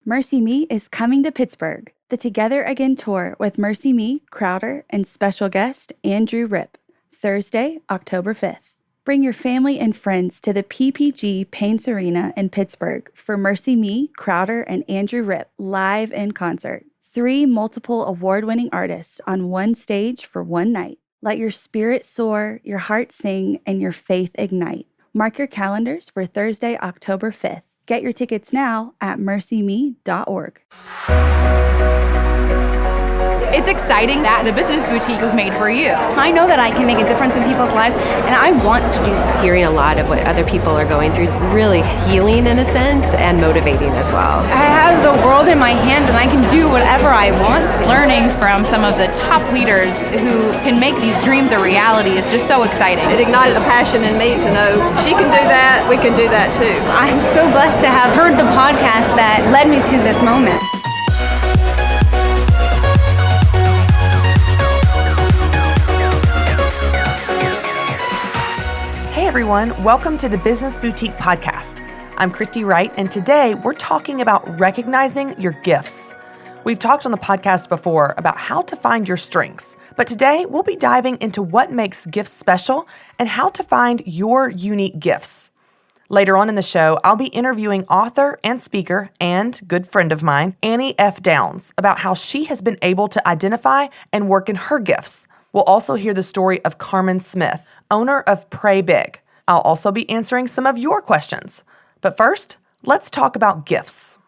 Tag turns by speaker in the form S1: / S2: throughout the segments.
S1: Mercy Me is coming to Pittsburgh. The Together Again tour with Mercy Me, Crowder, and special guest Andrew Ripp. Thursday, October 5th. Bring your family and friends to the PPG Paints Arena in Pittsburgh for Mercy Me, Crowder, and Andrew Ripp live in concert. 3 multiple award-winning artists on one stage for one night. Let your spirit soar, your heart sing, and your faith ignite. Mark your calendars for Thursday, October 5th. Get your tickets now at mercyme.org.
S2: It's exciting that the business boutique was made for you.
S3: I know that I can make a difference in people's lives, and I want to do that.
S4: Hearing a lot of what other people are going through is really healing in a sense and motivating as well.
S3: I have the world in my hand, and I can do whatever I want to.
S2: Learning from some of the top leaders who can make these dreams a reality is just so exciting.
S5: It ignited a passion in me to know she can do that, we can do that too.
S3: I'm so blessed to have heard the podcast that led me to this moment.
S6: Hey everyone, welcome to the Business Boutique Podcast. I'm Christy Wright, and today we're talking about recognizing your gifts. We've talked on the podcast before about how to find your strengths, but today we'll be diving into what makes gifts special and how to find your unique gifts. Later on in the show, I'll be interviewing author and speaker and good friend of mine, Annie F. Downs, about how she has been able to identify and work in her gifts. We'll also hear the story of Carmen Smith, owner of Pray Big. I'll also be answering some of your questions. But first, let's talk about gifts.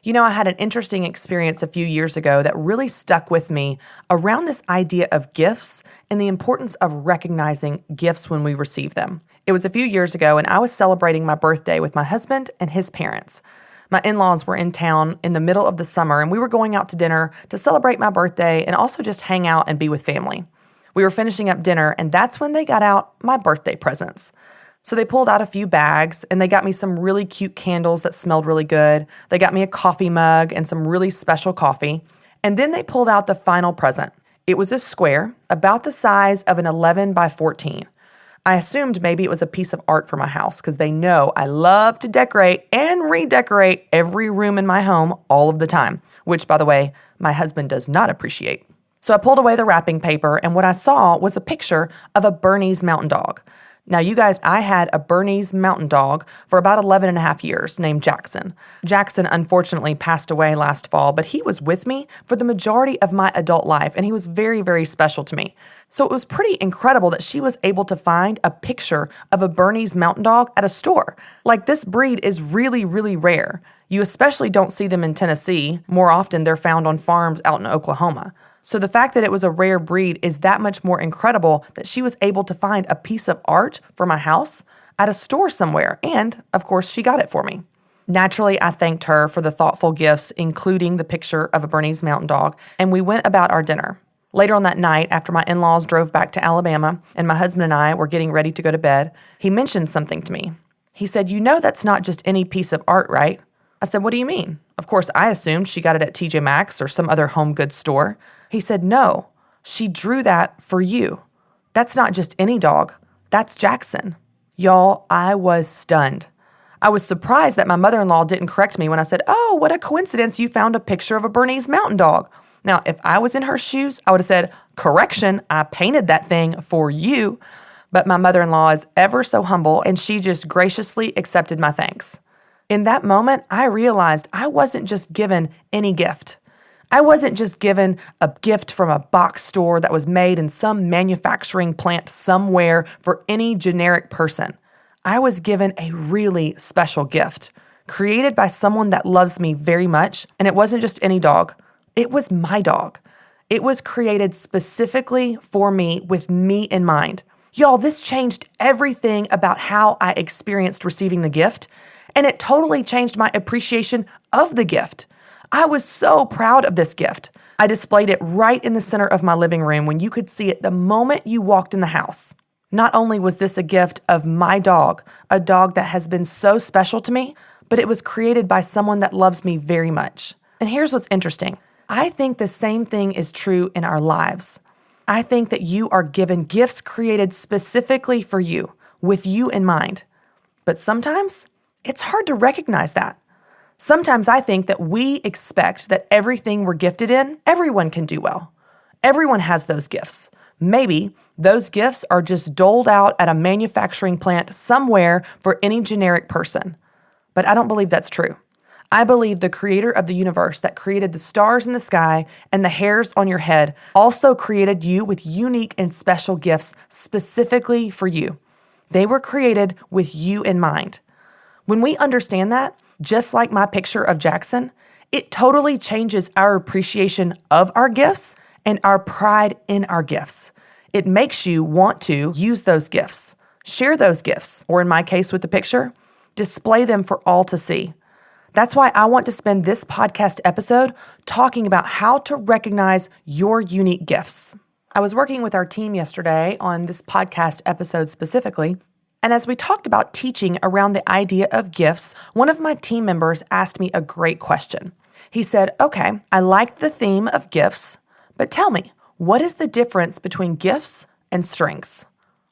S6: You know, I had an interesting experience a few years ago that really stuck with me around this idea of gifts and the importance of recognizing gifts when we receive them. It was a few years ago, and I was celebrating my birthday with my husband and his parents. My in-laws were in town in the middle of the summer, and we were going out to dinner to celebrate my birthday and also just hang out and be with family. We were finishing up dinner, and that's when they got out my birthday presents. So they pulled out a few bags, and they got me some really cute candles that smelled really good. They got me a coffee mug and some really special coffee. And then they pulled out the final present. It was a square, about the size of an 11 by 14. I assumed maybe it was a piece of art for my house because they know I love to decorate and redecorate every room in my home all of the time, which, by the way, my husband does not appreciate. So I pulled away the wrapping paper, and what I saw was a picture of a Bernese Mountain Dog. Now, you guys, I had a Bernese Mountain Dog for about 11 and a half years named Jackson. Jackson unfortunately passed away last fall, but he was with me for the majority of my adult life, and he was very, very special to me. So it was pretty incredible that she was able to find a picture of a Bernese Mountain Dog at a store. Like, this breed is really, really rare. You especially don't see them in Tennessee. More often, they're found on farms out in Oklahoma. So the fact that it was a rare breed is that much more incredible that she was able to find a piece of art for my house at a store somewhere. And, of course, she got it for me. Naturally, I thanked her for the thoughtful gifts, including the picture of a Bernese Mountain Dog, and we went about our dinner. Later on that night, after my in-laws drove back to Alabama and my husband and I were getting ready to go to bed, he mentioned something to me. He said, "You know that's not just any piece of art, right?" I said, "What do you mean?" Of course, I assumed she got it at TJ Maxx or some other home goods store. He said, "No, she drew that for you. That's not just any dog. That's Jackson." Y'all, I was stunned. I was surprised that my mother-in-law didn't correct me when I said, "Oh, what a coincidence you found a picture of a Bernese Mountain Dog." Now, if I was in her shoes, I would have said, "Correction, I painted that thing for you." But my mother-in-law is ever so humble, and she just graciously accepted my thanks. In that moment, I realized I wasn't just given any gift. I wasn't just given a gift from a box store that was made in some manufacturing plant somewhere for any generic person. I was given a really special gift, created by someone that loves me very much, and it wasn't just any dog. It was my dog. It was created specifically for me with me in mind. Y'all, this changed everything about how I experienced receiving the gift, and it totally changed my appreciation of the gift. I was so proud of this gift. I displayed it right in the center of my living room when you could see it the moment you walked in the house. Not only was this a gift of my dog, a dog that has been so special to me, but it was created by someone that loves me very much. And here's what's interesting. I think the same thing is true in our lives. I think that you are given gifts created specifically for you, with you in mind. But sometimes it's hard to recognize that. Sometimes I think that we expect that everything we're gifted in, everyone can do well. Everyone has those gifts. Maybe those gifts are just doled out at a manufacturing plant somewhere for any generic person. But I don't believe that's true. I believe the creator of the universe that created the stars in the sky and the hairs on your head also created you with unique and special gifts specifically for you. They were created with you in mind. When we understand that, just like my picture of Jackson, it totally changes our appreciation of our gifts and our pride in our gifts. It makes you want to use those gifts, share those gifts, or in my case with the picture, display them for all to see. That's why I want to spend this podcast episode talking about how to recognize your unique gifts. I was working with our team yesterday on this podcast episode specifically, and as we talked about teaching around the idea of gifts, one of my team members asked me a great question. He said, "Okay, I like the theme of gifts, but tell me, what is the difference between gifts and strengths?"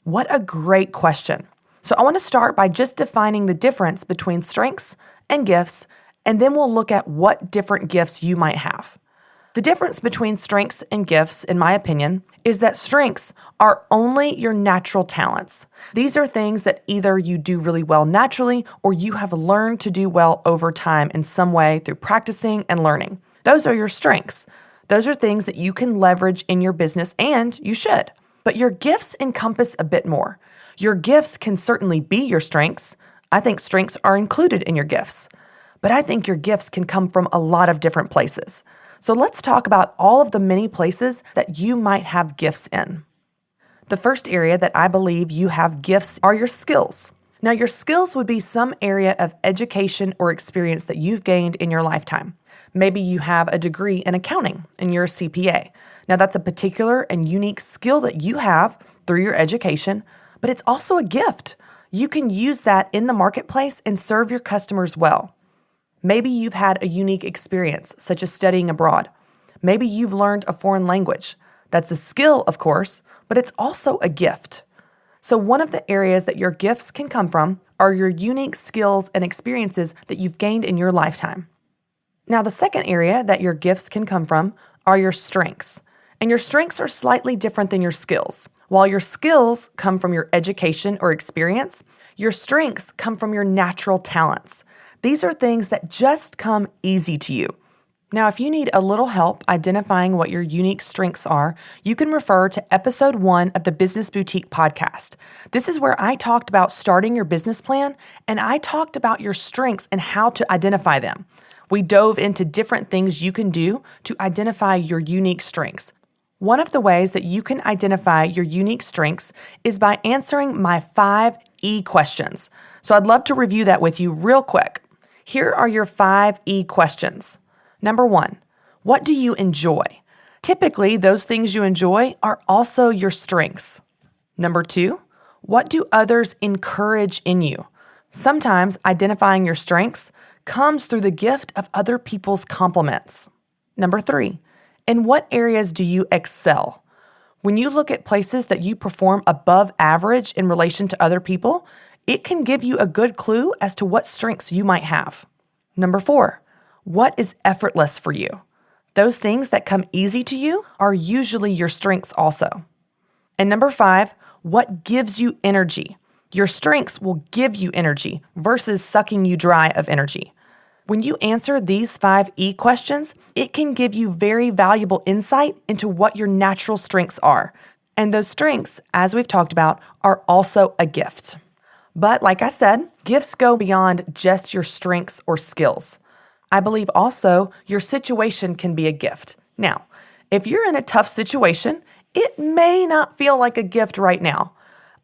S6: What a great question. So I want to start by just defining the difference between strengths and gifts, and then we'll look at what different gifts you might have. The difference between strengths and gifts, in my opinion, is that strengths are only your natural talents. These are things that either you do really well naturally or you have learned to do well over time in some way through practicing and learning. Those are your strengths. Those are things that you can leverage in your business, and you should. But your gifts encompass a bit more. Your gifts can certainly be your strengths. I think strengths are included in your gifts. But I think your gifts can come from a lot of different places. So let's talk about all of the many places that you might have gifts in. The first area that I believe you have gifts are your skills. Now, your skills would be some area of education or experience that you've gained in your lifetime. Maybe you have a degree in accounting and you're a CPA. Now, that's a particular and unique skill that you have through your education, but it's also a gift. You can use that in the marketplace and serve your customers well. Maybe you've had a unique experience, such as studying abroad. Maybe you've learned a foreign language. That's a skill, of course, but it's also a gift. So one of the areas that your gifts can come from are your unique skills and experiences that you've gained in your lifetime. Now, the second area that your gifts can come from are your strengths. And your strengths are slightly different than your skills. While your skills come from your education or experience, your strengths come from your natural talents. These are things that just come easy to you. Now, if you need a little help identifying what your unique strengths are, you can refer to episode 1 of the Business Boutique podcast. This is where I talked about starting your business plan, and I talked about your strengths and how to identify them. We dove into different things you can do to identify your unique strengths. One of the ways that you can identify your unique strengths is by answering my 5 E questions. So I'd love to review that with you real quick. Here are your 5 E questions. Number 1, what do you enjoy? Typically, those things you enjoy are also your strengths. Number 2, what do others encourage in you? Sometimes identifying your strengths comes through the gift of other people's compliments. Number 3, in what areas do you excel? When you look at places that you perform above average in relation to other people, it can give you a good clue as to what strengths you might have. Number 4, what is effortless for you? Those things that come easy to you are usually your strengths also. And number 5, what gives you energy? Your strengths will give you energy versus sucking you dry of energy. When you answer these 5 E questions, it can give you very valuable insight into what your natural strengths are. And those strengths, as we've talked about, are also a gift. But like I said, gifts go beyond just your strengths or skills. I believe also your situation can be a gift. Now, if you're in a tough situation, it may not feel like a gift right now.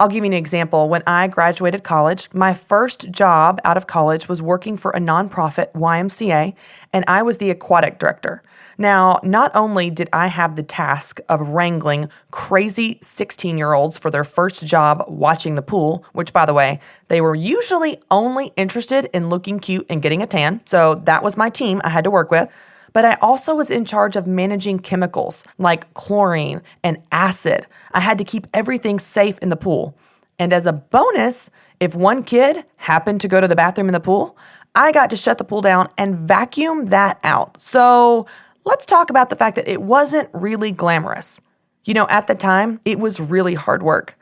S6: I'll give you an example. When I graduated college, my first job out of college was working for a nonprofit YMCA, and I was the aquatic director. Now, not only did I have the task of wrangling crazy 16-year-olds for their first job watching the pool, which, by the way, they were usually only interested in looking cute and getting a tan, so that was my team I had to work with. But I also was in charge of managing chemicals like chlorine and acid. I had to keep everything safe in the pool. And as a bonus, if one kid happened to go to the bathroom in the pool, I got to shut the pool down and vacuum that out. So let's talk about the fact that it wasn't really glamorous. At the time, it was really hard work.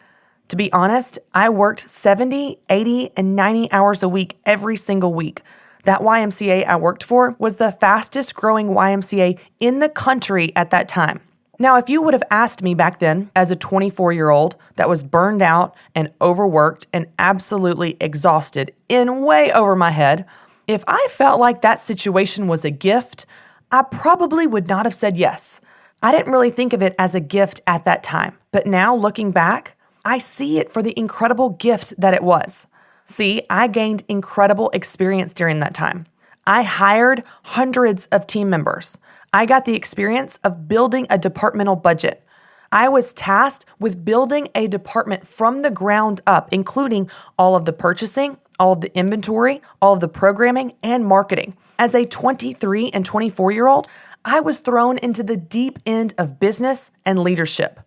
S6: To be honest, I worked 70, 80, and 90 hours a week every single week. That YMCA I worked for was the fastest growing YMCA in the country at that time. Now, if you would have asked me back then as a 24-year-old that was burned out and overworked and absolutely exhausted in way over my head, if I felt like that situation was a gift, I probably would not have said yes. I didn't really think of it as a gift at that time. But now looking back, I see it for the incredible gift that it was. See, I gained incredible experience during that time. I hired hundreds of team members. I got the experience of building a departmental budget. I was tasked with building a department from the ground up, including all of the purchasing, all of the inventory, all of the programming, and marketing. As a 23 and 24-year-old, I was thrown into the deep end of business and leadership.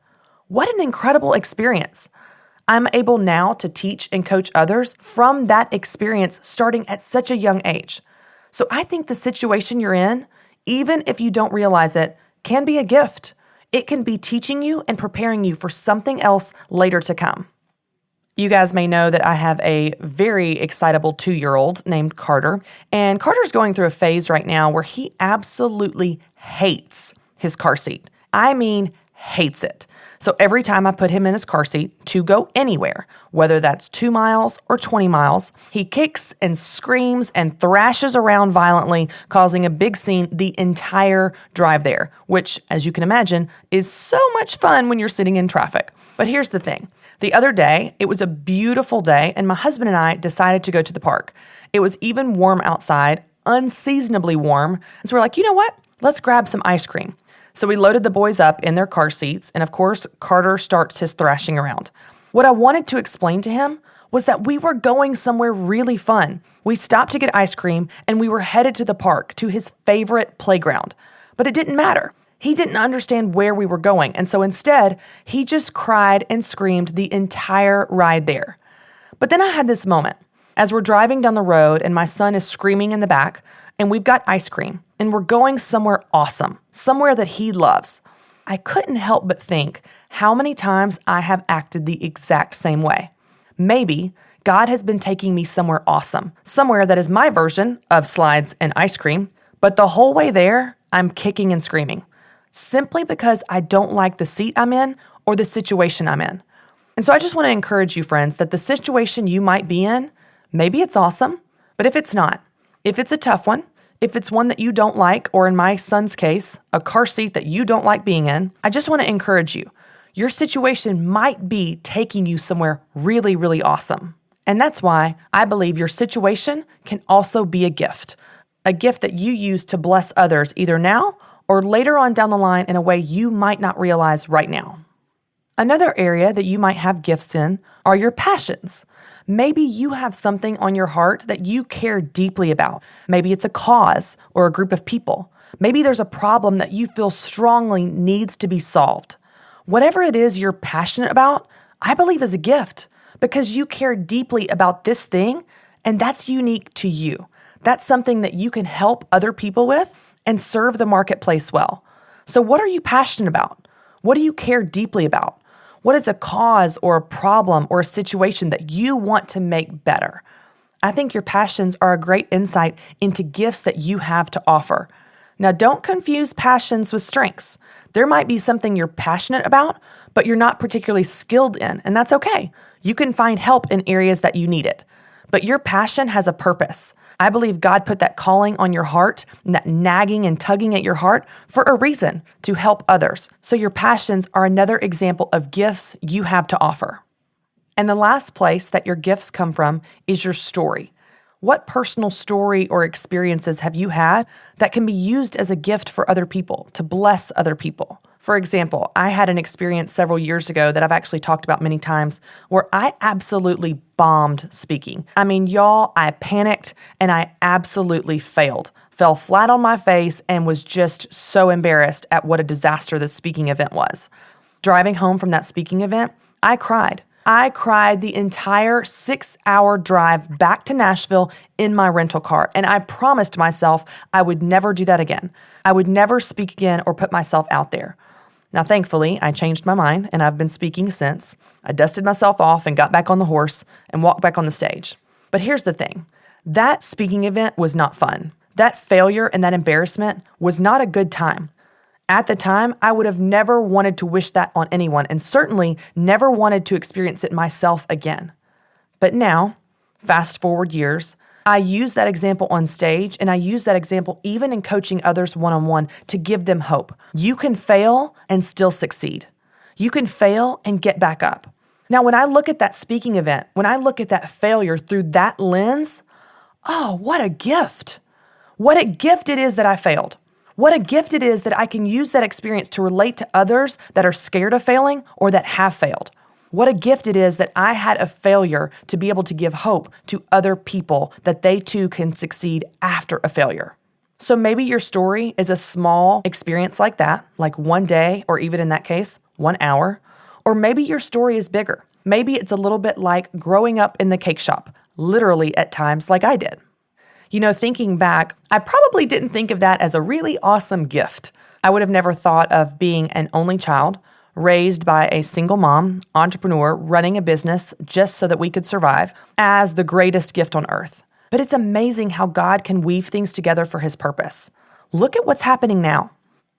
S6: What an incredible experience. I'm able now to teach and coach others from that experience starting at such a young age. So I think the situation you're in, even if you don't realize it, can be a gift. It can be teaching you and preparing you for something else later to come. You guys may know that I have a very excitable 2-year-old named Carter, and Carter's going through a phase right now where he absolutely hates his car seat. I mean, hates it. So every time I put him in his car seat to go anywhere, whether that's 2 miles or 20 miles, he kicks and screams and thrashes around violently, causing a big scene the entire drive there, which, as you can imagine, is so much fun when you're sitting in traffic. But here's the thing. The other day, it was a beautiful day, and my husband and I decided to go to the park. It was even warm outside, unseasonably warm, and so we're like, you know what? Let's grab some ice cream. So we loaded the boys up in their car seats, and of course, Carter starts his thrashing around. What I wanted to explain to him was that we were going somewhere really fun. We stopped to get ice cream, and we were headed to the park, to his favorite playground. But it didn't matter. He didn't understand where we were going, and so instead, he just cried and screamed the entire ride there. But then I had this moment. As we're driving down the road, and my son is screaming in the back, and we've got ice cream, and we're going somewhere awesome, somewhere that he loves. I couldn't help but think how many times I have acted the exact same way. Maybe God has been taking me somewhere awesome, somewhere that is my version of slides and ice cream, but the whole way there, I'm kicking and screaming, simply because I don't like the seat I'm in or the situation I'm in. And so I just want to encourage you, friends, that the situation you might be in, maybe it's awesome, but if it's not, if it's a tough one, if it's one that you don't like, or in my son's case, a car seat that you don't like being in, I just want to encourage you. Your situation might be taking you somewhere really, really awesome. And that's why I believe your situation can also be a gift that you use to bless others either now or later on down the line in a way you might not realize right now. Another area that you might have gifts in are your passions. Maybe you have something on your heart that you care deeply about. Maybe it's a cause or a group of people. Maybe there's a problem that you feel strongly needs to be solved. Whatever it is you're passionate about, I believe is a gift because you care deeply about this thing, and that's unique to you. That's something that you can help other people with and serve the marketplace well. So what are you passionate about? What do you care deeply about? What is a cause or a problem or a situation that you want to make better? I think your passions are a great insight into gifts that you have to offer. Now, don't confuse passions with strengths. There might be something you're passionate about, but you're not particularly skilled in, and that's okay. You can find help in areas that you need it. But your passion has a purpose. I believe God put that calling on your heart and that nagging and tugging at your heart for a reason, to help others. So your passions are another example of gifts you have to offer. And the last place that your gifts come from is your story. What personal story or experiences have you had that can be used as a gift for other people, to bless other people? For example, I had an experience several years ago that I've actually talked about many times where I absolutely bombed speaking. I mean, y'all, I panicked and I absolutely failed. Fell flat on my face and was just so embarrassed at what a disaster this speaking event was. Driving home from that speaking event, I cried. I cried the entire 6-hour drive back to Nashville in my rental car, and I promised myself I would never do that again. I would never speak again or put myself out there. Now, thankfully, I changed my mind, and I've been speaking since. I dusted myself off and got back on the horse and walked back on the stage. But here's the thing. That speaking event was not fun. That failure and that embarrassment was not a good time. At the time, I would have never wanted to wish that on anyone, and certainly never wanted to experience it myself again. But now, fast forward years, I use that example on stage, and I use that example even in coaching others one-on-one to give them hope. You can fail and still succeed. You can fail and get back up. Now, when I look at that speaking event, when I look at that failure through that lens, oh, what a gift. What a gift it is that I failed. What a gift it is that I can use that experience to relate to others that are scared of failing or that have failed. What a gift it is that I had a failure to be able to give hope to other people that they too can succeed after a failure. So maybe your story is a small experience like that, like one day, or even in that case, 1 hour. Or maybe your story is bigger. Maybe it's a little bit like growing up in the cake shop, literally at times like I did. You know, thinking back, I probably didn't think of that as a really awesome gift. I would have never thought of being an only child, raised by a single mom, entrepreneur, running a business just so that we could survive, as the greatest gift on earth. But it's amazing how God can weave things together for his purpose. Look at what's happening now.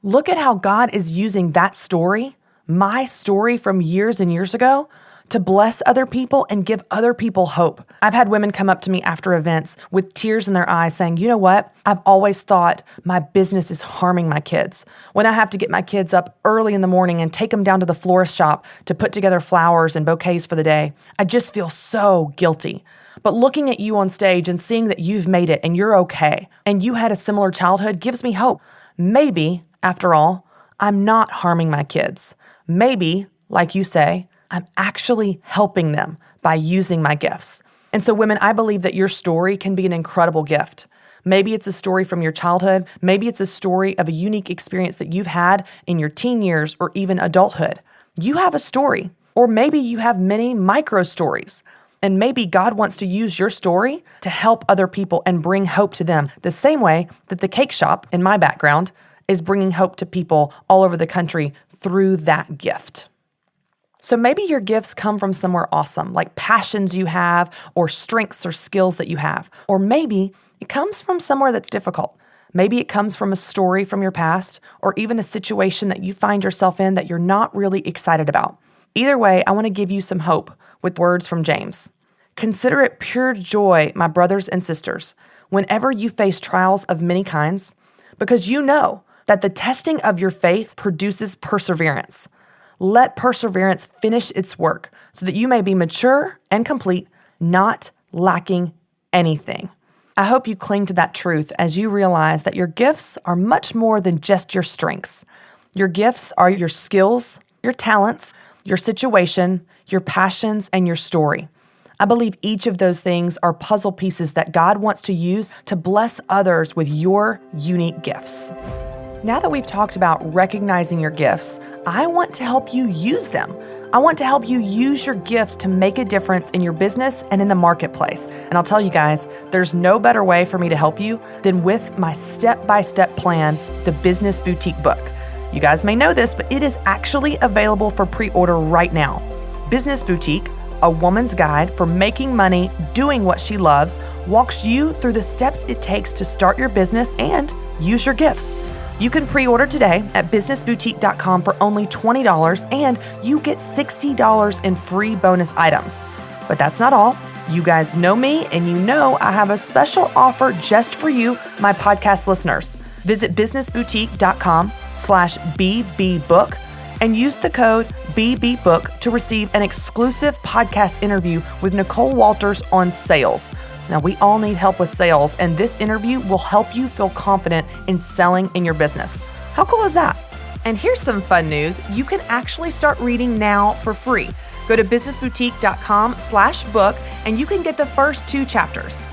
S6: Look at how God is using that story, my story from years and years ago, to bless other people and give other people hope. I've had women come up to me after events with tears in their eyes saying, you know what? I've always thought my business is harming my kids. When I have to get my kids up early in the morning and take them down to the florist shop to put together flowers and bouquets for the day, I just feel so guilty. But looking at you on stage and seeing that you've made it and you're okay, and you had a similar childhood gives me hope. Maybe, after all, I'm not harming my kids. Maybe, like you say, I'm actually helping them by using my gifts. And so women, I believe that your story can be an incredible gift. Maybe it's a story from your childhood. Maybe it's a story of a unique experience that you've had in your teen years or even adulthood. You have a story, or maybe you have many micro stories. And maybe God wants to use your story to help other people and bring hope to them, the same way that the cake shop in my background is bringing hope to people all over the country through that gift. So maybe your gifts come from somewhere awesome, like passions you have or strengths or skills that you have. Or maybe it comes from somewhere that's difficult. Maybe it comes from a story from your past or even a situation that you find yourself in that you're not really excited about. Either way, I want to give you some hope with words from James. Consider it pure joy, my brothers and sisters, whenever you face trials of many kinds, because you know that the testing of your faith produces perseverance. Let perseverance finish its work so that you may be mature and complete, not lacking anything. I hope you cling to that truth as you realize that your gifts are much more than just your strengths. Your gifts are your skills, your talents, your situation, your passions, and your story. I believe each of those things are puzzle pieces that God wants to use to bless others with your unique gifts. Now that we've talked about recognizing your gifts, I want to help you use them. I want to help you use your gifts to make a difference in your business and in the marketplace. And I'll tell you guys, there's no better way for me to help you than with my step-by-step plan, the Business Boutique book. You guys may know this, but it is actually available for pre-order right now. Business Boutique, a woman's guide for making money, doing what she loves, walks you through the steps it takes to start your business and use your gifts. You can pre-order today at businessboutique.com for only $20, and you get $60 in free bonus items. But that's not all. You guys know me, and you know I have a special offer just for you, my podcast listeners. Visit businessboutique.com/BBbook and use the code BBbook to receive an exclusive podcast interview with Nicole Walters on sales. Now, we all need help with sales, and this interview will help you feel confident in selling in your business. How cool is that? And here's some fun news. You can actually start reading now for free. Go to businessboutique.com/book, and you can get the first 2 chapters.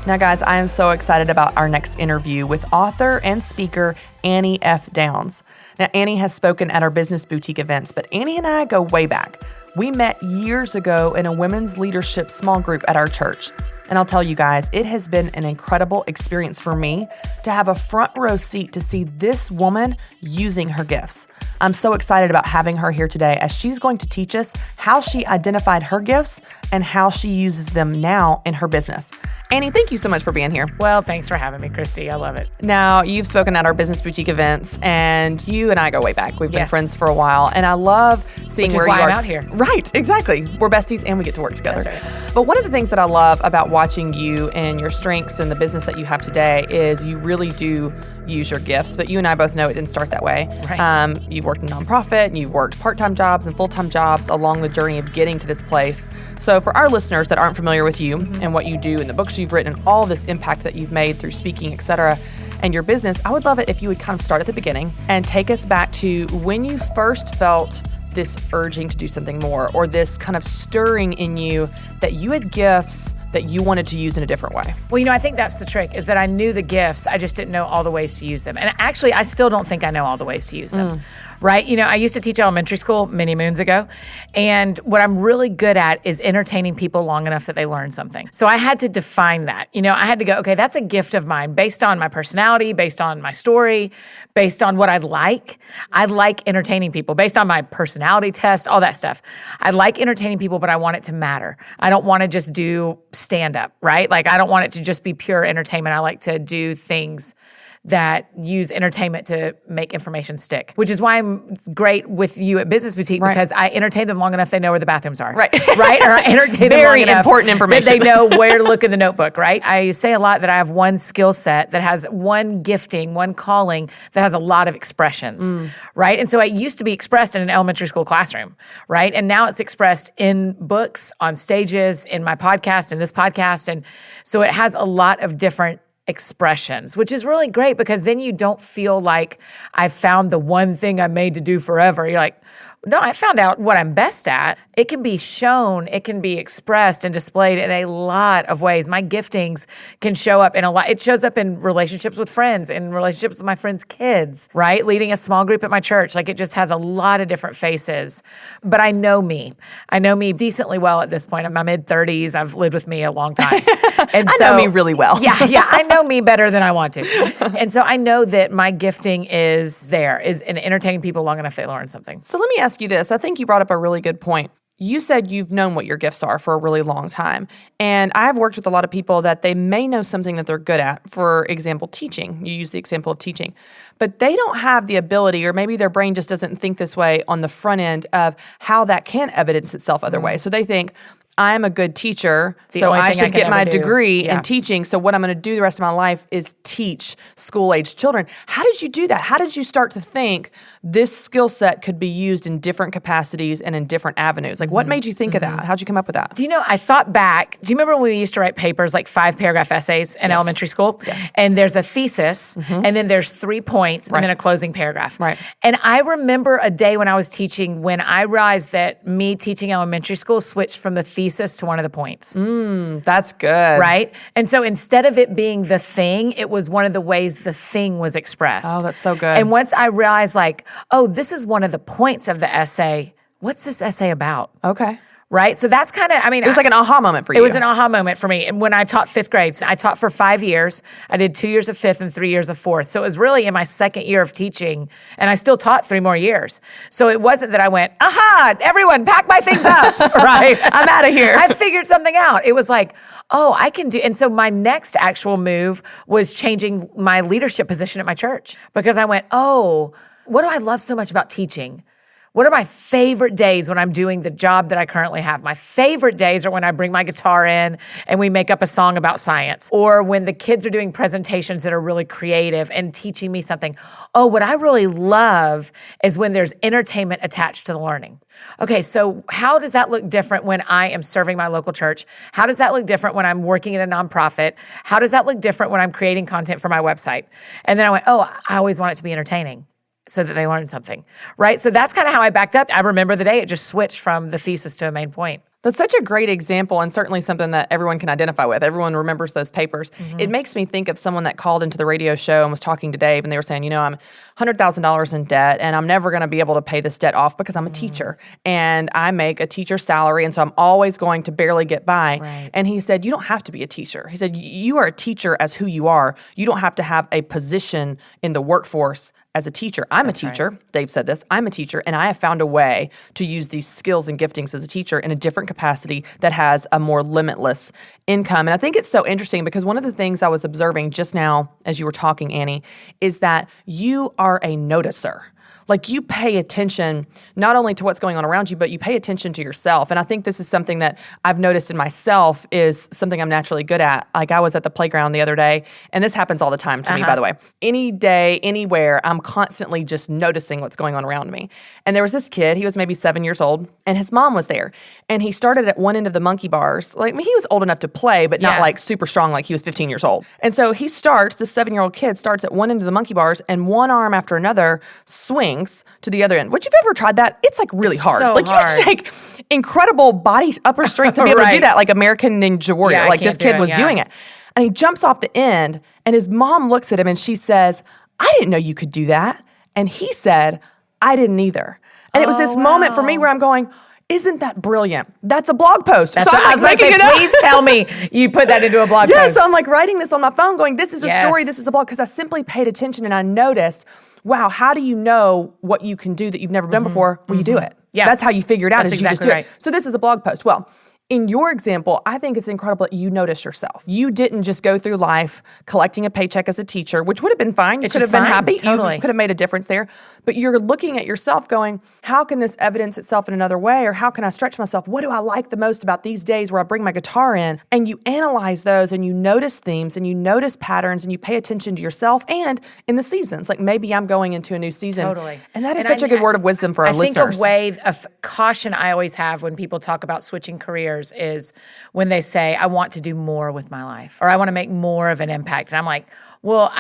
S6: Now, guys, I am so excited about our next interview with author and speaker Annie F. Downs. Now, Annie has spoken at our Business Boutique events, but Annie and I go way back. We met years ago in a women's leadership small group at our church. And I'll tell you guys, it has been an incredible experience for me to have a front row seat to see this woman using her gifts. I'm so excited about having her here today as she's going to teach us how she identified her gifts and how she uses them now in her business. Annie, thank you so much for being here.
S7: Well, thanks for having me, Christy. I love it.
S6: Now, you've spoken at our Business Boutique events, and you and I go way back. We've been
S7: Yes.
S6: friends for a while, and I love seeing
S7: Which is
S6: where
S7: why
S6: you are.
S7: I'm out here.
S6: Right, exactly. We're besties, and we get to work together.
S7: That's right.
S6: But one of the things that I love about watching you and your strengths and the business that you have today is you really do use your gifts, but you and I both know it didn't start that way.
S7: Right.
S6: You've worked in nonprofit, and you've worked part-time jobs and full-time jobs along the journey of getting to this place. So for our listeners that aren't familiar with you and what you do and the books you've written and all this impact that you've made through speaking, etc., and your business, I would love it if you would kind of start at the beginning and take us back to when you first felt this urging to do something more, or this kind of stirring in you that you had gifts that you wanted to use in a different way.
S7: Well, I think that's the trick, is that I knew the gifts. I just didn't know all the ways to use them. And actually, I still don't think I know all the ways to use them. Right? I used to teach elementary school many moons ago. And what I'm really good at is entertaining people long enough that they learn something. So I had to define that. I had to go, okay, that's a gift of mine based on my personality, based on my story, based on what I like. I like entertaining people based on my personality test, all that stuff. I like entertaining people, but I want it to matter. I don't want to just do stand up, right? Like, I don't want it to just be pure entertainment. I like to do things that use entertainment to make information stick, which is why I'm great with you at Business Boutique, because I entertain them long enough they know where the bathrooms are. Right. Right? Or I entertain them long enough
S6: Very important information.
S7: that they know where to look in the notebook, right? I say a lot that I have one skill set that has one gifting, one calling that has a lot of expressions, right? And so it used to be expressed in an elementary school classroom, right? And now it's expressed in books, on stages, in my podcast, in this podcast. And so it has a lot of different expressions, which is really great, because then you don't feel like I found the one thing I'm made to do forever. You're like, no, I found out what I'm best at. It can be shown, it can be expressed and displayed in a lot of ways. My giftings can show up in a lot. It shows up in relationships with friends, in relationships with my friends' kids, right? Leading a small group at my church. Like, it just has a lot of different faces. But I know me. I know me decently well at this point. I'm in my mid-30s. I've lived with me a long time. And
S6: I know me really well.
S7: Yeah. I know me better than I want to. And so I know that my gifting is in entertaining people long enough they learn something.
S6: So let me ask you this. I think you brought up a really good point. You said you've known what your gifts are for a really long time. And I've worked with a lot of people that they may know something that they're good at. For example, teaching. You use the example of teaching. But they don't have the ability, or maybe their brain just doesn't think this way on the front end of how that can evidence itself other ways. So they think, I'm a good teacher, so I should get my degree in teaching. So what I'm going to do the rest of my life is teach school-aged children. How did you do that? How did you start to think this skill set could be used in different capacities and in different avenues? Like, what made you think of that? How'd you come up with that?
S7: I thought back. Do you remember when we used to write papers, like 5-paragraph essays in elementary school? Yes. And there's a thesis, and then there's 3 points, and then a closing paragraph.
S6: Right.
S7: And I remember a day when I was teaching when I realized that me teaching elementary school switched from the thesis to one of the points.
S6: That's good.
S7: Right? And so instead of it being the thing, it was one of the ways the thing was expressed.
S6: Oh, that's so good.
S7: And once I realized, like, oh, this is one of the points of the essay. What's this essay about?
S6: Okay.
S7: Right? So that's kind of,
S6: it was like an aha moment for you.
S7: It was an aha moment for me. And when I taught 5th grade, I taught for 5 years. I did 2 years of 5th and 3 years of 4th. So it was really in my 2nd year of teaching, and I still taught 3 more years. So it wasn't that I went, aha, everyone pack my things up, right?
S6: I'm out of here.
S7: I figured something out. It was like, oh, I can do. And so my next actual move was changing my leadership position at my church, because I went, oh, what do I love so much about teaching? What are my favorite days when I'm doing the job that I currently have? My favorite days are when I bring my guitar in and we make up a song about science, or when the kids are doing presentations that are really creative and teaching me something. Oh, what I really love is when there's entertainment attached to the learning. Okay, so how does that look different when I am serving my local church? How does that look different when I'm working in a nonprofit? How does that look different when I'm creating content for my website? And then I went, oh, I always want it to be entertaining, so that they learn something, right? So that's kind of how I backed up. I remember the day it just switched from the thesis to a main point.
S6: That's such a great example and certainly something that everyone can identify with. Everyone remembers those papers. It makes me think of someone that called into the radio show and was talking to Dave, and they were saying, I'm $100,000 in debt, and I'm never going to be able to pay this debt off because I'm a teacher, and I make a teacher's salary, and so I'm always going to barely get by.
S7: Right.
S6: And he said, you don't have to be a teacher. He said, you are a teacher as who you are. You don't have to have a position in the workforce as a teacher. I'm a teacher. Right. Dave said this. I'm a teacher, and I have found a way to use these skills and giftings as a teacher in a different capacity that has a more limitless income. And I think it's so interesting because one of the things I was observing just now as you were talking, Annie, is that you are a noticer. Like you pay attention not only to what's going on around you, but you pay attention to yourself. And I think this is something that I've noticed in myself is something I'm naturally good at. Like I was at the playground the other day, and this happens all the time to me, by the way. Any day, anywhere, I'm constantly just noticing what's going on around me. And there was this kid, he was maybe 7 years old, and his mom was there. And he started at one end of the monkey bars. Like, he was old enough to play, but not like super strong like he was 15 years old. And so he starts, this 7-year-old kid starts at one end of the monkey bars, and one arm after another swings to the other end. Would you've ever tried that? It's like really hard.
S7: So
S6: like you have to take incredible body upper strength to be able to do that, like American Ninja Warrior.
S7: Yeah,
S6: like this kid was doing it. And he jumps off the end, and his mom looks at him and she says, I didn't know you could do that. And he said, I didn't either. And it was this moment for me where I'm going, isn't that brilliant? That's a blog post.
S7: That's
S6: so
S7: what I was going to say, please tell me you put that into a blog post.
S6: Yeah, so I'm like writing this on my phone going, this is a story, this is a blog, because I simply paid attention and I noticed, wow, how do you know what you can do that you've never done before? Well, you do it.
S7: Yeah.
S6: That's how you figure it out,
S7: That's
S6: is you
S7: exactly
S6: just do
S7: right.
S6: it. So this is a blog post. Well, in your example, I think it's incredible that you notice yourself. You didn't just go through life collecting a paycheck as a teacher, which would have been fine. You could have been happy.
S7: Totally.
S6: You could have made a difference there. But you're looking at yourself going, how can this evidence itself in another way? Or how can I stretch myself? What do I like the most about these days where I bring my guitar in? And you analyze those and you notice themes and you notice patterns and you pay attention to yourself and in the seasons. Like maybe I'm going into a new season.
S7: Totally.
S6: And that is such a good word of wisdom for our listeners.
S7: I think a way of caution I always have when people talk about switching careers is when they say, I want to do more with my life, or I want to make more of an impact. And I'm like, well,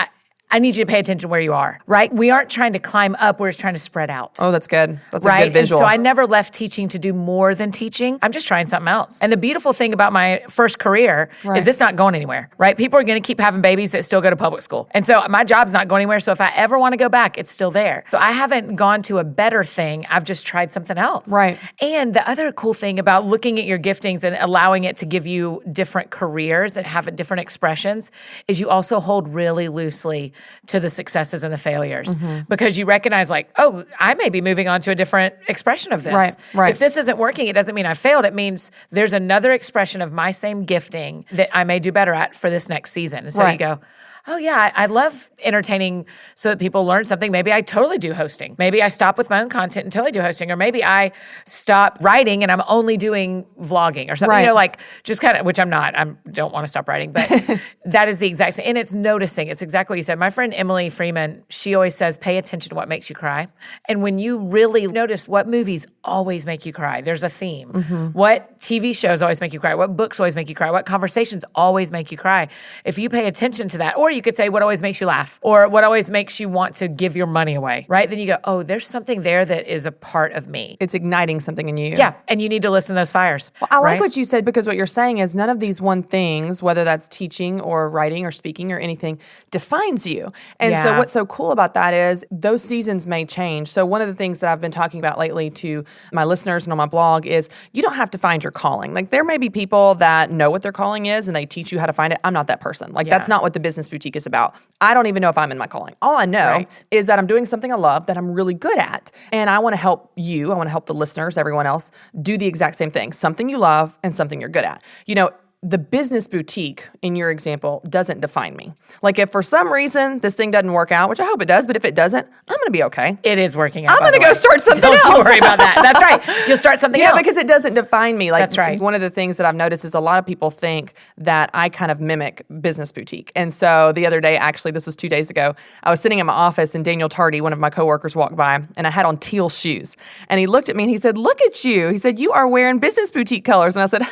S7: I need you to pay attention where you are, right? We aren't trying to climb up, we're just trying to spread out.
S6: Oh, that's good. That's
S7: right?
S6: a good visual.
S7: And so I never left teaching to do more than teaching. I'm just trying something else. And the beautiful thing about my first career is it's not going anywhere, right? People are going to keep having babies that still go to public school. And so my job's not going anywhere. So if I ever want to go back, it's still there. So I haven't gone to a better thing. I've just tried something else.
S6: Right.
S7: And the other cool thing about looking at your giftings and allowing it to give you different careers and have different expressions is you also hold really loosely to the successes and the failures because you recognize like, oh, I may be moving on to a different expression of this.
S6: Right.
S7: If this isn't working, it doesn't mean I failed. It means there's another expression of my same gifting that I may do better at for this next season. And so you go, oh yeah, I love entertaining so that people learn something. Maybe I totally do hosting. Maybe I stop with my own content and totally do hosting. Or maybe I stop writing and I'm only doing vlogging or something, you know, like just kind of, which I'm not. I don't want to stop writing, but that is the exact same. And it's noticing. It's exactly what you said. My friend Emily Freeman, she always says, pay attention to what makes you cry. And when you really notice what movies always make you cry, there's a theme. What TV shows always make you cry, what books always make you cry, what conversations always make you cry. If you pay attention to that, or you could say what always makes you laugh or what always makes you want to give your money away, right? Then you go, oh, there's something there that is a part of me.
S6: It's igniting something in you.
S7: Yeah, and you need to listen to those fires.
S6: Well, I like what you said because what you're saying is none of these one things, whether that's teaching or writing or speaking or anything, defines you. And so what's so cool about that is those seasons may change. So one of the things that I've been talking about lately to my listeners and on my blog is you don't have to find your calling. Like there may be people that know what their calling is and they teach you how to find it. I'm not that person. Like that's not what the Business Boutique is about. I don't even know if I'm in my calling. All I know is that I'm doing something I love that I'm really good at. And I want to help you, I want to help the listeners, everyone else, do the exact same thing. Something you love and something you're good at. You know, the Business Boutique, in your example, doesn't define me. Like if for some reason this thing doesn't work out, which I hope it does, but if it doesn't, I'm going to be okay.
S7: It is working out.
S6: I'm going to go start something else.
S7: Don't you worry about that. That's right. You'll start something else.
S6: Yeah, because it doesn't define me. Like,
S7: that's right.
S6: One of the things that I've noticed is a lot of people think that I kind of mimic Business Boutique. And so the other day, actually, this was 2 days ago, I was sitting in my office and Daniel Tardy, one of my coworkers, walked by and I had on teal shoes. And he looked at me and he said, look at you. He said, you are wearing Business Boutique colors. And I said,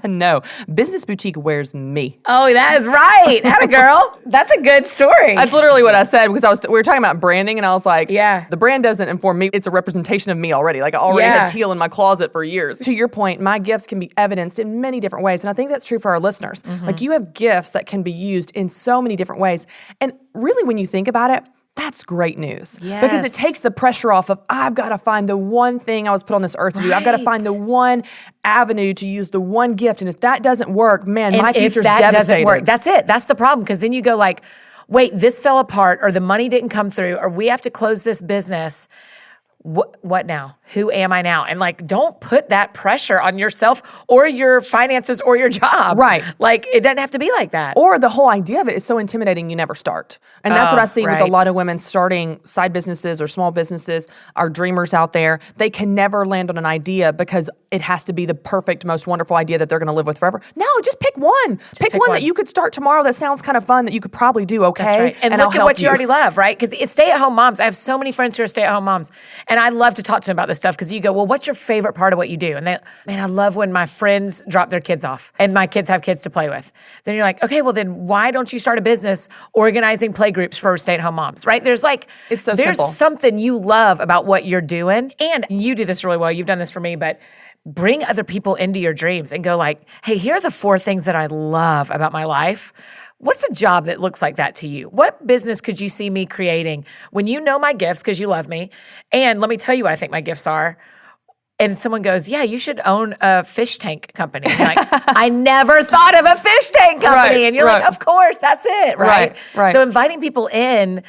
S6: No, Business Boutique wears me.
S7: Oh, that is right. Atta girl. That's a good story.
S6: That's literally what I said because we were talking about branding and I was like,
S7: Yeah.
S6: the brand doesn't inform me. It's a representation of me already. Like I already had teal in my closet for years. To your point, my gifts can be evidenced in many different ways. And I think that's true for our listeners. Like you have gifts that can be used in so many different ways. And really when you think about it, that's great news.
S7: Yes.
S6: Because it takes the pressure off of, I've got to find the one thing I was put on this earth to do. I've got to find the one avenue to use the one gift. And if that doesn't work, man,
S7: and
S6: my
S7: if
S6: future's
S7: that
S6: devastated.
S7: doesn't work, that's it. That's the problem. Because then you go like, wait, this fell apart, or the money didn't come through, or we have to close this business. What now? Who am I now? And like, don't put that pressure on yourself or your finances or your job.
S6: Right.
S7: Like, it doesn't have to be like that.
S6: Or the whole idea of it is so intimidating, you never start. And that's what I see with a lot of women starting side businesses or small businesses, our dreamers out there. They can never land on an idea because it has to be the perfect, most wonderful idea that they're going to live with forever. No, just pick one. Pick one that you could start tomorrow that sounds kind of fun that you could probably do okay.
S7: That's right. And look at what you already love, right? Because it's stay-at-home moms. I have so many friends who are stay-at-home moms. And I love to talk to them about this stuff because you go, well, what's your favorite part of what you do? And they, man, I love when my friends drop their kids off and my kids have kids to play with. Then you're like, okay, well then why don't you start a business organizing play groups for stay-at-home moms, right? There's like,
S6: it's so
S7: there's
S6: simple.
S7: Something you love about what you're doing. And you do this really well. You've done this for me, but bring other people into your dreams and go like, hey, here are the 4 things that I love about my life. What's a job that looks like that to you? What business could you see me creating when you know my gifts because you love me? And let me tell you what I think my gifts are. And someone goes, yeah, you should own a fish tank company. I'm like, I never thought of a fish tank company. And you're like, of course, that's it, right? So inviting people in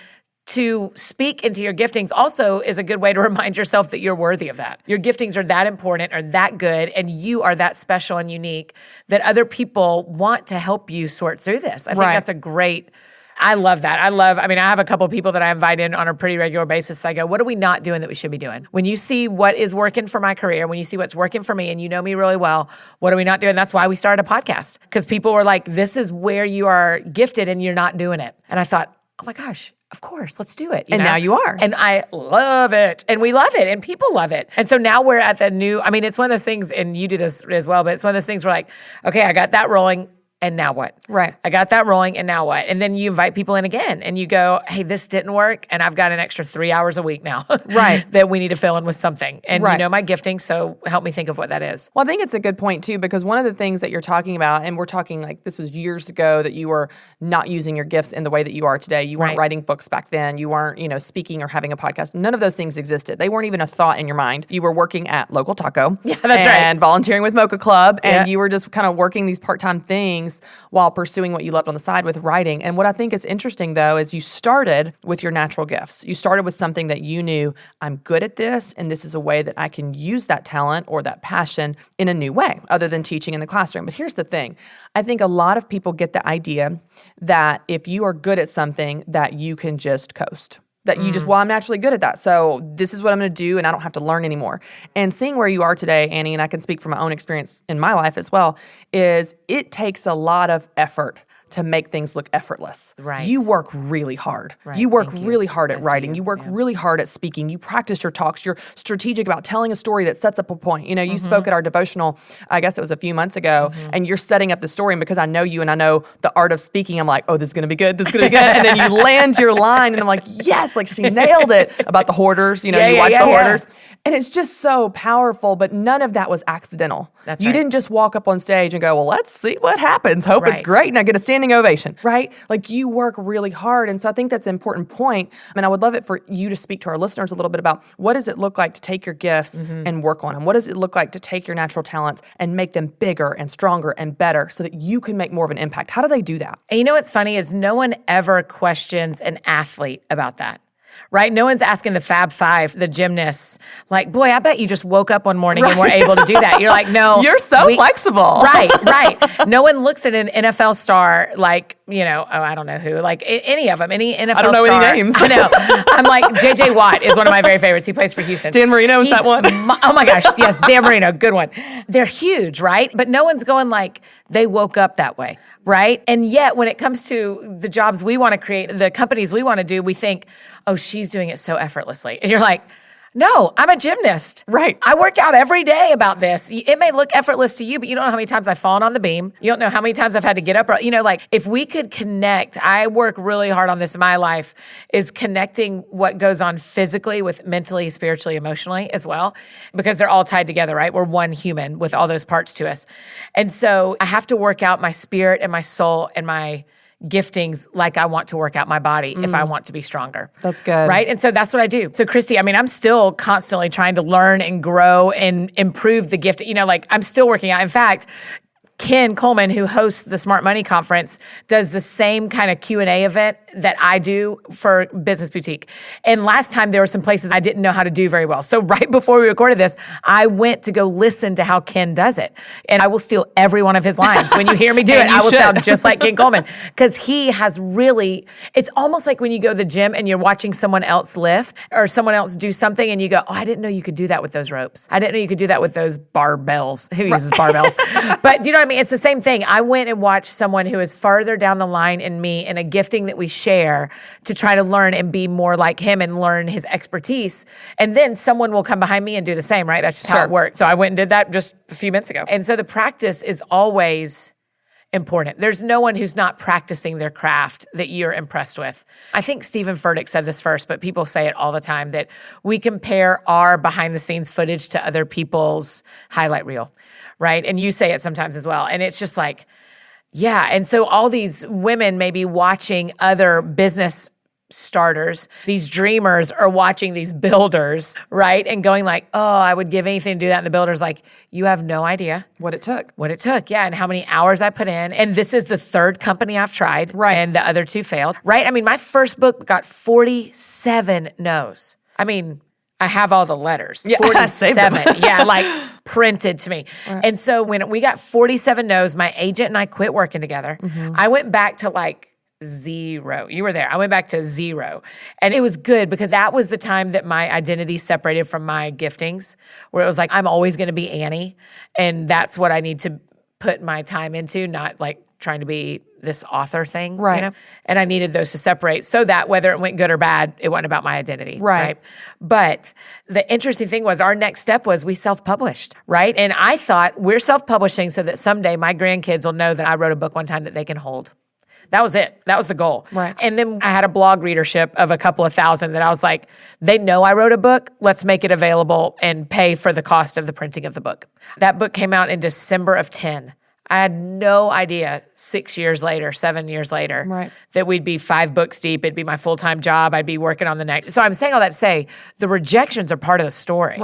S7: to speak into your giftings also is a good way to remind yourself that you're worthy of that. Your giftings are that important or that good, and you are that special and unique that other people want to help you sort through this. I think that's a great, I love that. I have a couple of people that I invite in on a pretty regular basis. I go, what are we not doing that we should be doing? When you see what is working for my career, when you see what's working for me and you know me really well, what are we not doing? That's why we started a podcast. Because people were like, this is where you are gifted and you're not doing it. And I thought, oh my gosh, of course, let's do it.
S6: And now you are.
S7: And I love it. And we love it. And people love it. And so now we're at the new, it's one of those things, and you do this as well, but it's one of those things where like, okay, I got that rolling. And now what?
S6: Right.
S7: I got that rolling, and now what? And then you invite people in again, and you go, hey, this didn't work, and I've got an extra 3 hours a week now that we need to fill in with something. And you know my gifting, so help me think of what that is.
S6: Well, I think it's a good point, too, because one of the things that you're talking about, and we're talking like this was years ago that you were not using your gifts in the way that you are today. You weren't writing books back then. You weren't, speaking or having a podcast. None of those things existed. They weren't even a thought in your mind. You were working at Local Taco.
S7: Yeah, that's
S6: and volunteering with Mocha Club, and you were just kind of working these part-time things while pursuing what you loved on the side with writing. And what I think is interesting, though, is you started with your natural gifts. You started with something that you knew, I'm good at this, and this is a way that I can use that talent or that passion in a new way, other than teaching in the classroom. But here's the thing. I think a lot of people get the idea that if you are good at something, that you can just coast. That you just, well, I'm naturally good at that. So this is what I'm going to do, and I don't have to learn anymore. And seeing where you are today, Annie, and I can speak from my own experience in my life as well, is it takes a lot of effort to make things look effortless.
S7: Right.
S6: You work really hard.
S7: Right.
S6: You work
S7: Thank you.
S6: really hard at
S7: Yes,
S6: writing.
S7: you.
S6: You work really hard at speaking. You practice your talks. You're strategic about telling a story that sets up a point. You spoke at our devotional, I guess it was a few months ago, and you're setting up the story. And because I know you and I know the art of speaking, I'm like, oh, this is going to be good. This is going to be good. And then you land your line, and I'm like, yes, like she nailed it about the hoarders. You watch the hoarders. And it's just so powerful, but none of that was accidental.
S7: That's
S6: you
S7: right.
S6: didn't just walk up on stage and go, well, let's see what happens. Hope it's great. And I get a standing ovation, right? Like you work really hard. And so I think that's an important point. And I would love it for you to speak to our listeners a little bit about what does it look like to take your gifts and work on them? What does it look like to take your natural talents and make them bigger and stronger and better so that you can make more of an impact? How do they do that?
S7: And you know what's funny is no one ever questions an athlete about that. Right? No one's asking the Fab Five, the gymnasts, like, boy, I bet you just woke up one morning and were able to do that. You're like, no.
S6: You're so flexible.
S7: Right. No one looks at an NFL star like, I don't know who, like any of them, any NFL star.
S6: I don't know any names.
S7: I know. I'm like, J.J. Watt is one of my very favorites. He plays for Houston.
S6: Dan Marino is that one?
S7: Oh my gosh. Yes, Dan Marino. Good one. They're huge, right? But no one's going like, they woke up that way. Right? And yet, when it comes to the jobs we want to create, the companies we want to do, we think, oh, she's doing it so effortlessly. And you're like, No, I'm a gymnast.
S6: Right.
S7: I work out every day about this. It may look effortless to you, but you don't know how many times I've fallen on the beam. You don't know how many times I've had to get up. Like if we could connect, I work really hard on this in my life, is connecting what goes on physically with mentally, spiritually, emotionally as well, because they're all tied together, right? We're one human with all those parts to us. And so I have to work out my spirit and my soul and my giftings like I want to work out my body if I want to be stronger.
S6: That's good.
S7: Right? And so that's what I do. So Christy, I'm still constantly trying to learn and grow and improve the gift. I'm still working out. In fact, Ken Coleman, who hosts the Smart Money Conference, does the same kind of Q&A event that I do for Business Boutique. And last time there were some places I didn't know how to do very well. So right before we recorded this, I went to go listen to how Ken does it. And I will steal every one of his lines. When you hear me do it, I will sound just like Ken Coleman. Because he has it's almost like when you go to the gym and you're watching someone else lift or someone else do something and you go, oh, I didn't know you could do that with those ropes. I didn't know you could do that with those barbells. Who uses barbells? But do you know what I mean? It's the same thing. I went and watched someone who is farther down the line in me and a gifting that we share to try to learn and be more like him and learn his expertise. And then someone will come behind me and do the same, right? That's just how it works. So I went and did that just a few minutes ago. And so the practice is always important. There's no one who's not practicing their craft that you're impressed with. I think Stephen Furtick said this first, but people say it all the time, that we compare our behind the scenes footage to other people's highlight reel, right? And you say it sometimes as well. And it's just like, yeah. And so all these women may be watching other business starters, these dreamers are watching these builders, right? And going like, oh, I would give anything to do that. And the builder's like, you have no idea
S6: what it took.
S7: Yeah. And how many hours I put in. And this is the third company I've tried. Right. And the other two failed. Right. My first book got 47 no's. I have all the letters. Yeah, 47. Yeah, printed to me. Right. And so when we got 47 no's, my agent and I quit working together. Mm-hmm. I went back to zero. You were there. I went back to zero. And it was good because that was the time that my identity separated from my giftings, where it was like, I'm always going to be Annie. And that's what I need to put my time into, not trying to be this author thing. Right. And I needed those to separate so that whether it went good or bad, it wasn't about my identity. Right. But the interesting thing was our next step was we self-published. Right. And I thought we're self-publishing so that someday my grandkids will know that I wrote a book one time that they can hold. That was it. That was the goal. Right. And then I had a blog readership of a couple of thousand that I was like, they know I wrote a book. Let's make it available and pay for the cost of the printing of the book. That book came out in December of 10. I had no idea 7 years later, that we'd be 5 books deep. It'd be my full-time job. I'd be working on the next. So I'm saying all that to say the rejections are part of the story.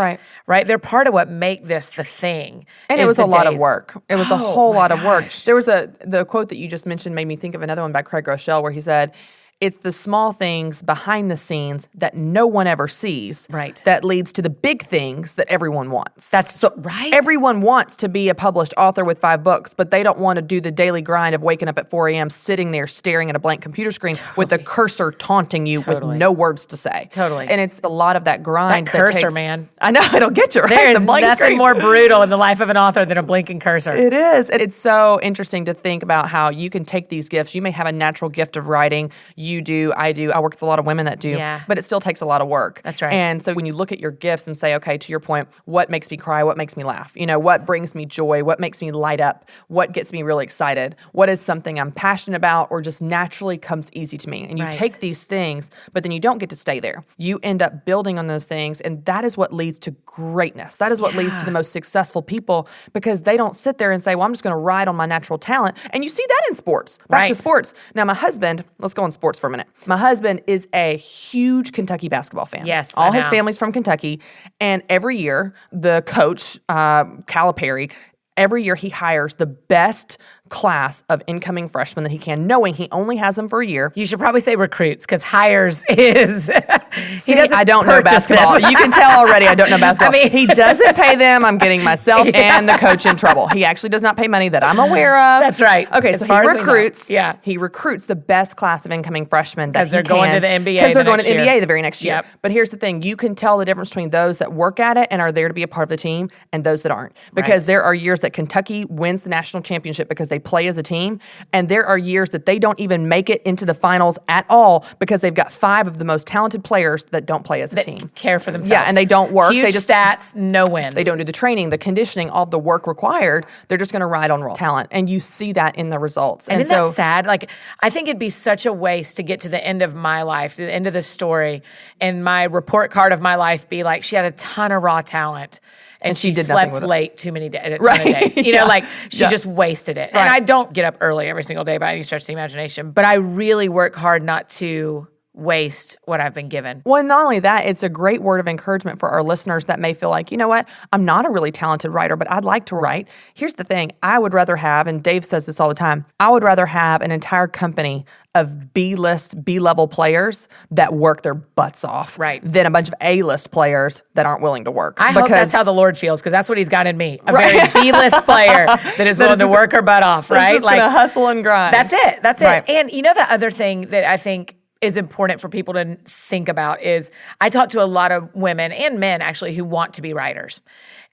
S7: Right? They're part of what make this the thing.
S6: And it was a lot of work. It was a whole lot of work. There was the quote that you just mentioned made me think of another one by Craig Rochelle where he said, it's the small things behind the scenes that no one ever sees that leads to the big things that everyone wants.
S7: That's right.
S6: Everyone wants to be a published author with 5 books, but they don't want to do the daily grind of waking up at 4 a.m., sitting there staring at a blank computer screen with a cursor taunting you with no words to say.
S7: Totally.
S6: And it's a lot of that grind.
S7: That cursor, man.
S6: I know, it'll get you, right?
S7: There's nothing more brutal in the life of an author than a blinking cursor.
S6: It is. And it's so interesting to think about how you can take these gifts. You may have a natural gift of writing. You do, I do. I work with a lot of women that do, but it still takes a lot of work.
S7: That's right.
S6: And so when you look at your gifts and say, okay, to your point, what makes me cry? What makes me laugh? What brings me joy? What makes me light up? What gets me really excited? What is something I'm passionate about or just naturally comes easy to me? And you take these things, but then you don't get to stay there. You end up building on those things, and that is what leads to greatness. That is what leads to the most successful people, because they don't sit there and say, well, I'm just going to ride on my natural talent. And you see that in sports. Back to sports. Now, my husband, let's go on sports for a minute. My husband is a huge Kentucky basketball fan.
S7: Yes,
S6: all his family's from Kentucky. And every year, the coach, Calipari, every year he hires the best class of incoming freshmen that he can, knowing he only has them for a year.
S7: You should probably say recruits, because hires is...
S6: I don't know basketball. You can tell already I don't know basketball. He doesn't pay them. I'm getting myself and the coach in trouble. He actually does not pay money that I'm aware of.
S7: That's right.
S6: Okay, so he recruits. Yeah. He recruits the best class of incoming freshmen that
S7: they're going to the NBA.
S6: Because they're going to the NBA the very next year. Yep. But here's the thing. You can tell the difference between those that work at it and are there to be a part of the team and those that aren't. Because there are years that Kentucky wins the national championship because they play as a team. And there are years that they don't even make it into the finals at all because they've got 5 of the most talented players that don't play as a team.
S7: Care for themselves.
S6: Yeah, and they don't work.
S7: Huge
S6: They just
S7: stats, no wins.
S6: They don't do the training, the conditioning, all the work required. They're just going to ride on raw talent. And you see that in the results.
S7: And isn't that sad? Like, I think it'd be such a waste to get to the end of my life, to the end of the story, and my report card of my life be like, she had a ton of raw talent. And she
S6: did
S7: slept late too many days. You know, like she just wasted it.
S6: Right.
S7: And I don't get up early every single day by any stretch of the imagination. But I really work hard not to waste what I've been given.
S6: Well, and not only that, it's a great word of encouragement for our listeners that may feel like, you know what, I'm not a really talented writer, but I'd like to write. Here's the thing. I would rather have, and Dave says this all the time, I would rather have an entire company of B-list, B-level players that work their butts off than a bunch of A-list players that aren't willing to work.
S7: I hope that's how the Lord feels, because that's what he's got in me. A very B-list player that is willing to work her butt off, right?
S6: Like going to hustle and grind.
S7: That's it. That's it. And you know, the other thing that I think is important for people to think about is I talk to a lot of women and men actually who want to be writers.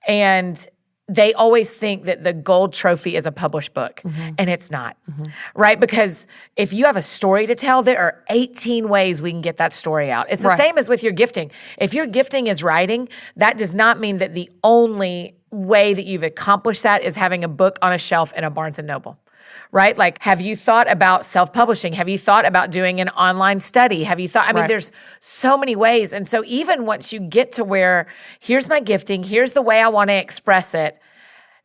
S7: And they always think that the gold trophy is a published book, and it's not, right? Because if you have a story to tell, there are 18 ways we can get that story out. It's the same as with your gifting. If your gifting is writing, that does not mean that the only way that you've accomplished that is having a book on a shelf in a Barnes & Noble. Right? Like, have you thought about self-publishing? Have you thought about doing an online study? Have you thought, I mean, there's so many ways. And so even once you get to where, here's my gifting, here's the way I want to express it,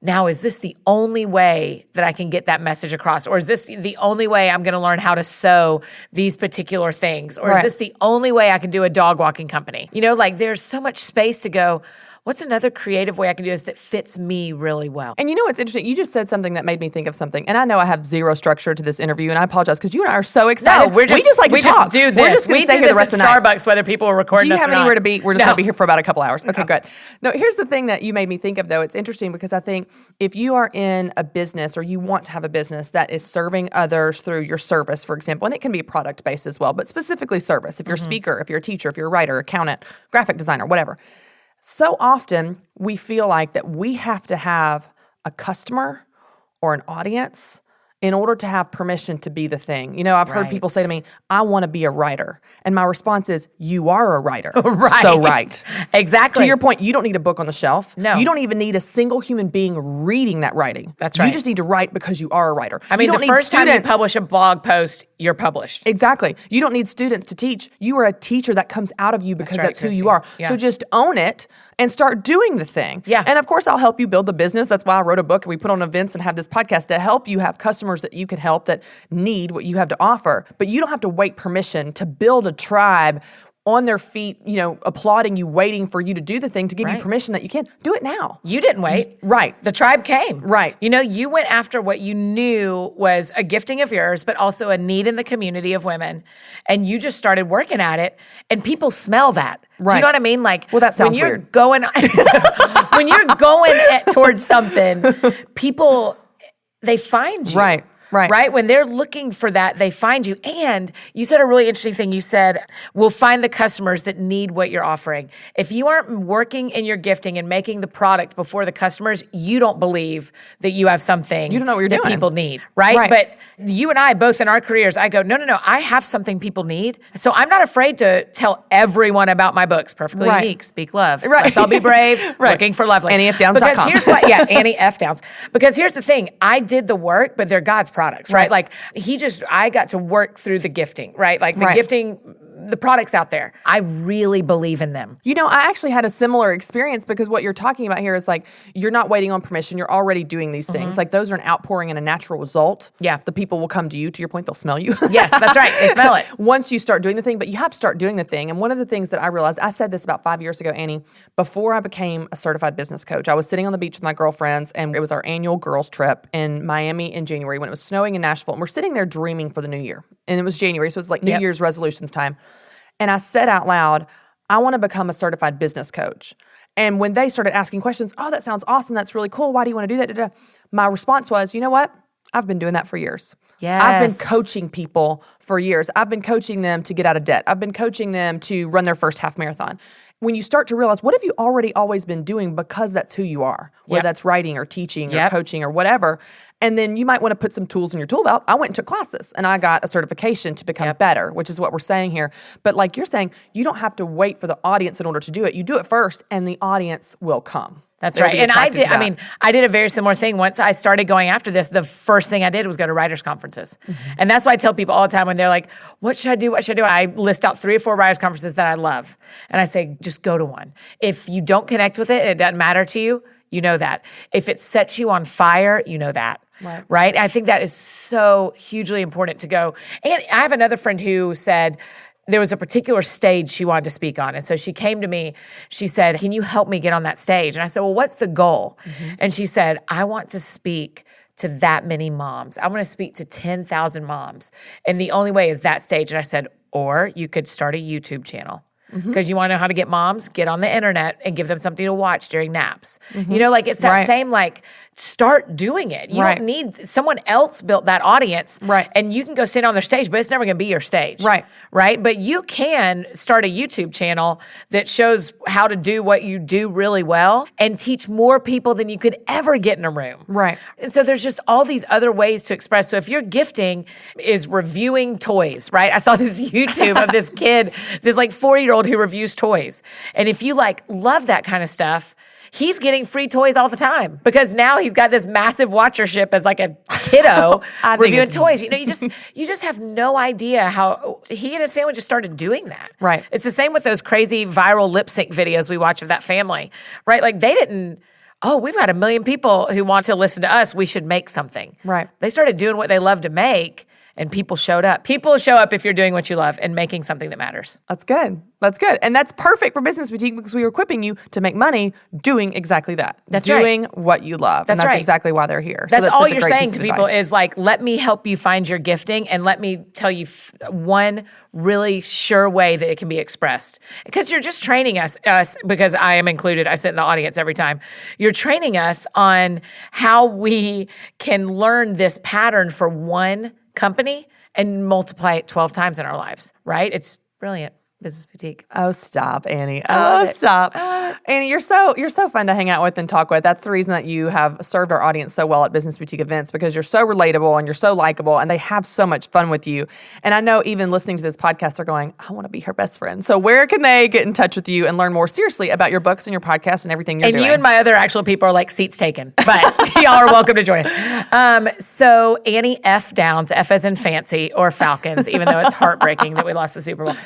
S7: now, is this the only way that I can get that message across? Or is this the only way I'm going to learn how to sew these particular things? Or is this the only way I can do a dog walking company? You know, like, there's so much space to go, what's another creative way I can do this that fits me really well?
S6: And you know what's interesting? You just said something that made me think of something. And I know I have zero structure to this interview, and I apologize because you and I are so excited.
S7: No, we just like to talk.
S6: Do this.
S7: We're just going to stay here the rest of the night. Starbucks, whether people are recording us or not.
S6: Do you have anywhere to be? We're just going to be here for about a couple hours. Okay, good. No, here's the thing that you made me think of, though. It's interesting because I think if you are in a business or you want to have a business that is serving others through your service, for example, and it can be product-based as well, but specifically service. If you're a speaker, if you're a teacher, if you're a writer, accountant, graphic designer, whatever. So often we feel like that we have to have a customer or an audience in order to have permission to be the thing. You know, I've heard people say to me, I want to be a writer. And my response is, you are a writer. So right.
S7: Exactly.
S6: To your point, you don't need a book on the shelf.
S7: No.
S6: You don't even need a single human being reading that writing.
S7: That's right.
S6: You just need to write because you are a writer.
S7: I mean, the first time you publish a blog post, you're published.
S6: Exactly. You don't need students to teach. You are a teacher that comes out of you because that's who
S7: Christy.
S6: you are.
S7: Yeah.
S6: So just own it and start doing the thing.
S7: Yeah.
S6: And of course, I'll help you build the business. That's why I wrote a book and we put on events and have this podcast to help you have customers that you can help that need what you have to offer. But you don't have to wait permission to build a tribe on their feet, you know, applauding you, waiting for you to do the thing to give you permission that you can. Do it now.
S7: You didn't wait.
S6: Right.
S7: The tribe came.
S6: Right.
S7: You know, you went after what you knew was a gifting of yours, but also a need in the community of women. And you just started working at it, and people smell that.
S6: Right.
S7: Do you know what I mean? Like,
S6: well, that sounds
S7: when you're
S6: weird.
S7: Going, when you're going towards something, people, they find you.
S6: Right.
S7: Right? When they're looking for that, they find you. And you said a really interesting thing. You said, we'll find the customers that need what you're offering. If you aren't working in your gifting and making the product before the customers, you don't believe that you have something
S6: you don't know what you're
S7: that
S6: doing.
S7: People need, right? But you and I, both in our careers, I go, no, I have something people need. So I'm not afraid to tell everyone about my books. Perfectly Unique, Speak Love. Let's All Be Brave, Looking for Lovely.
S6: AnnieFDowns.com.
S7: Because here's what, Annie F. Downs. Because here's the thing, I did the work, but they're God's products, right? Like I got to work through the gifting, right? Like the gifting, the products out there. I really believe in them.
S6: You know, I actually had a similar experience because what you're talking about here is like, you're not waiting on permission. You're already doing these things. Like those are an outpouring and a natural result.
S7: Yeah.
S6: The people will come to you. To your point, they'll smell you.
S7: Yes, that's right. They smell it.
S6: Once you start doing the thing, but you have to start doing the thing. And one of the things that I realized, I said this about 5 years ago, Annie, before I became a certified business coach, I was sitting on the beach with my girlfriends and it was our annual girls trip in Miami in January when it was snowing in Nashville. And we're sitting there dreaming for the new year. And it was January, so it was like New Year's resolutions time. And I said out loud, I want to become a certified business coach. And when they started asking questions, oh, that sounds awesome. That's really cool. Why do you want to do that? My response was, you know what? I've been doing that for years.
S7: Yes.
S6: I've been coaching people for years. I've been coaching them to get out of debt. I've been coaching them to run their first half marathon. When you start to realize, what have you already always been doing because that's who you are, whether that's writing or teaching or coaching or whatever. And then you might want to put some tools in your tool belt. I went and took classes and I got a certification to become better, which is what we're saying here. But like you're saying, you don't have to wait for the audience in order to do it. You do it first and the audience will come.
S7: That's
S6: They'll
S7: right.
S6: be
S7: And I
S6: attracted to
S7: did,
S6: that.
S7: I did a very similar thing. Once I started going after this, the first thing I did was go to writers' conferences. And that's why I tell people all the time when they're like, what should I do? What should I do? I list out 3 or 4 writers' conferences that I love. And I say, just go to one. If you don't connect with it, it doesn't matter to you, you know that. If it sets you on fire, you know that. Right? I think that is so hugely important to go. And I have another friend who said, there was a particular stage she wanted to speak on. And so she came to me, she said, can you help me get on that stage? And I said, well, what's the goal? And she said, I want to speak to that many moms. I want to speak to 10,000 moms. And the only way is that stage. And I said, or you could start a YouTube channel. Because you want to know how to get moms, get on the internet and give them something to watch during naps. You know, like it's that same, like, start doing it. You don't need, someone else built that audience. And you can go sit on their stage, but it's never going to be your stage. Right? But you can start a YouTube channel that shows how to do what you do really well and teach more people than you could ever get in a room. And so there's just all these other ways to express. So if your gifting is reviewing toys, right? I saw this YouTube of this kid, this like 40-year-old who reviews toys. And if you like love that kind of stuff, he's getting free toys all the time because now he's got this massive watchership as like a kiddo reviewing toys. You know, you just have no idea how he and his family just started doing that. It's the same with those crazy viral lip sync videos we watch of that family, right? Like they didn't, oh, we've got 1 million people who want to listen to us. We should make something. They started doing what they love to make. And people showed up. People show up if you're doing what you love and making something that matters.
S6: That's good. That's good. And that's perfect for Business Boutique because we are equipping you to make money doing exactly that. Doing what you love.
S7: That's
S6: and that's
S7: right.
S6: exactly why they're here.
S7: That's
S6: so
S7: all
S6: such a
S7: you're
S6: great
S7: saying
S6: piece
S7: to
S6: of
S7: people
S6: advice.
S7: is like, let me help you find your gifting and let me tell you one really sure way that it can be expressed. Because you're just training us, because I am included, I sit in the audience every time. You're training us on how we can learn this pattern for one company and multiply it 12 times in our lives, right? It's brilliant. Business Boutique.
S6: Oh, stop, Annie. Oh, stop. Annie, you're so fun to hang out with and talk with. That's the reason that you have served our audience so well at Business Boutique events because you're so relatable and you're so likable and they have so much fun with you. And I know even listening to this podcast, they're going, I want to be her best friend. So where can they get in touch with you and learn more seriously about your books and your podcast and everything you're doing?
S7: And you and my other actual people are like seats taken, but y'all are welcome to join us. So Annie F. Downs, F as in fancy or Falcons, even though it's heartbreaking that we lost the Super Bowl.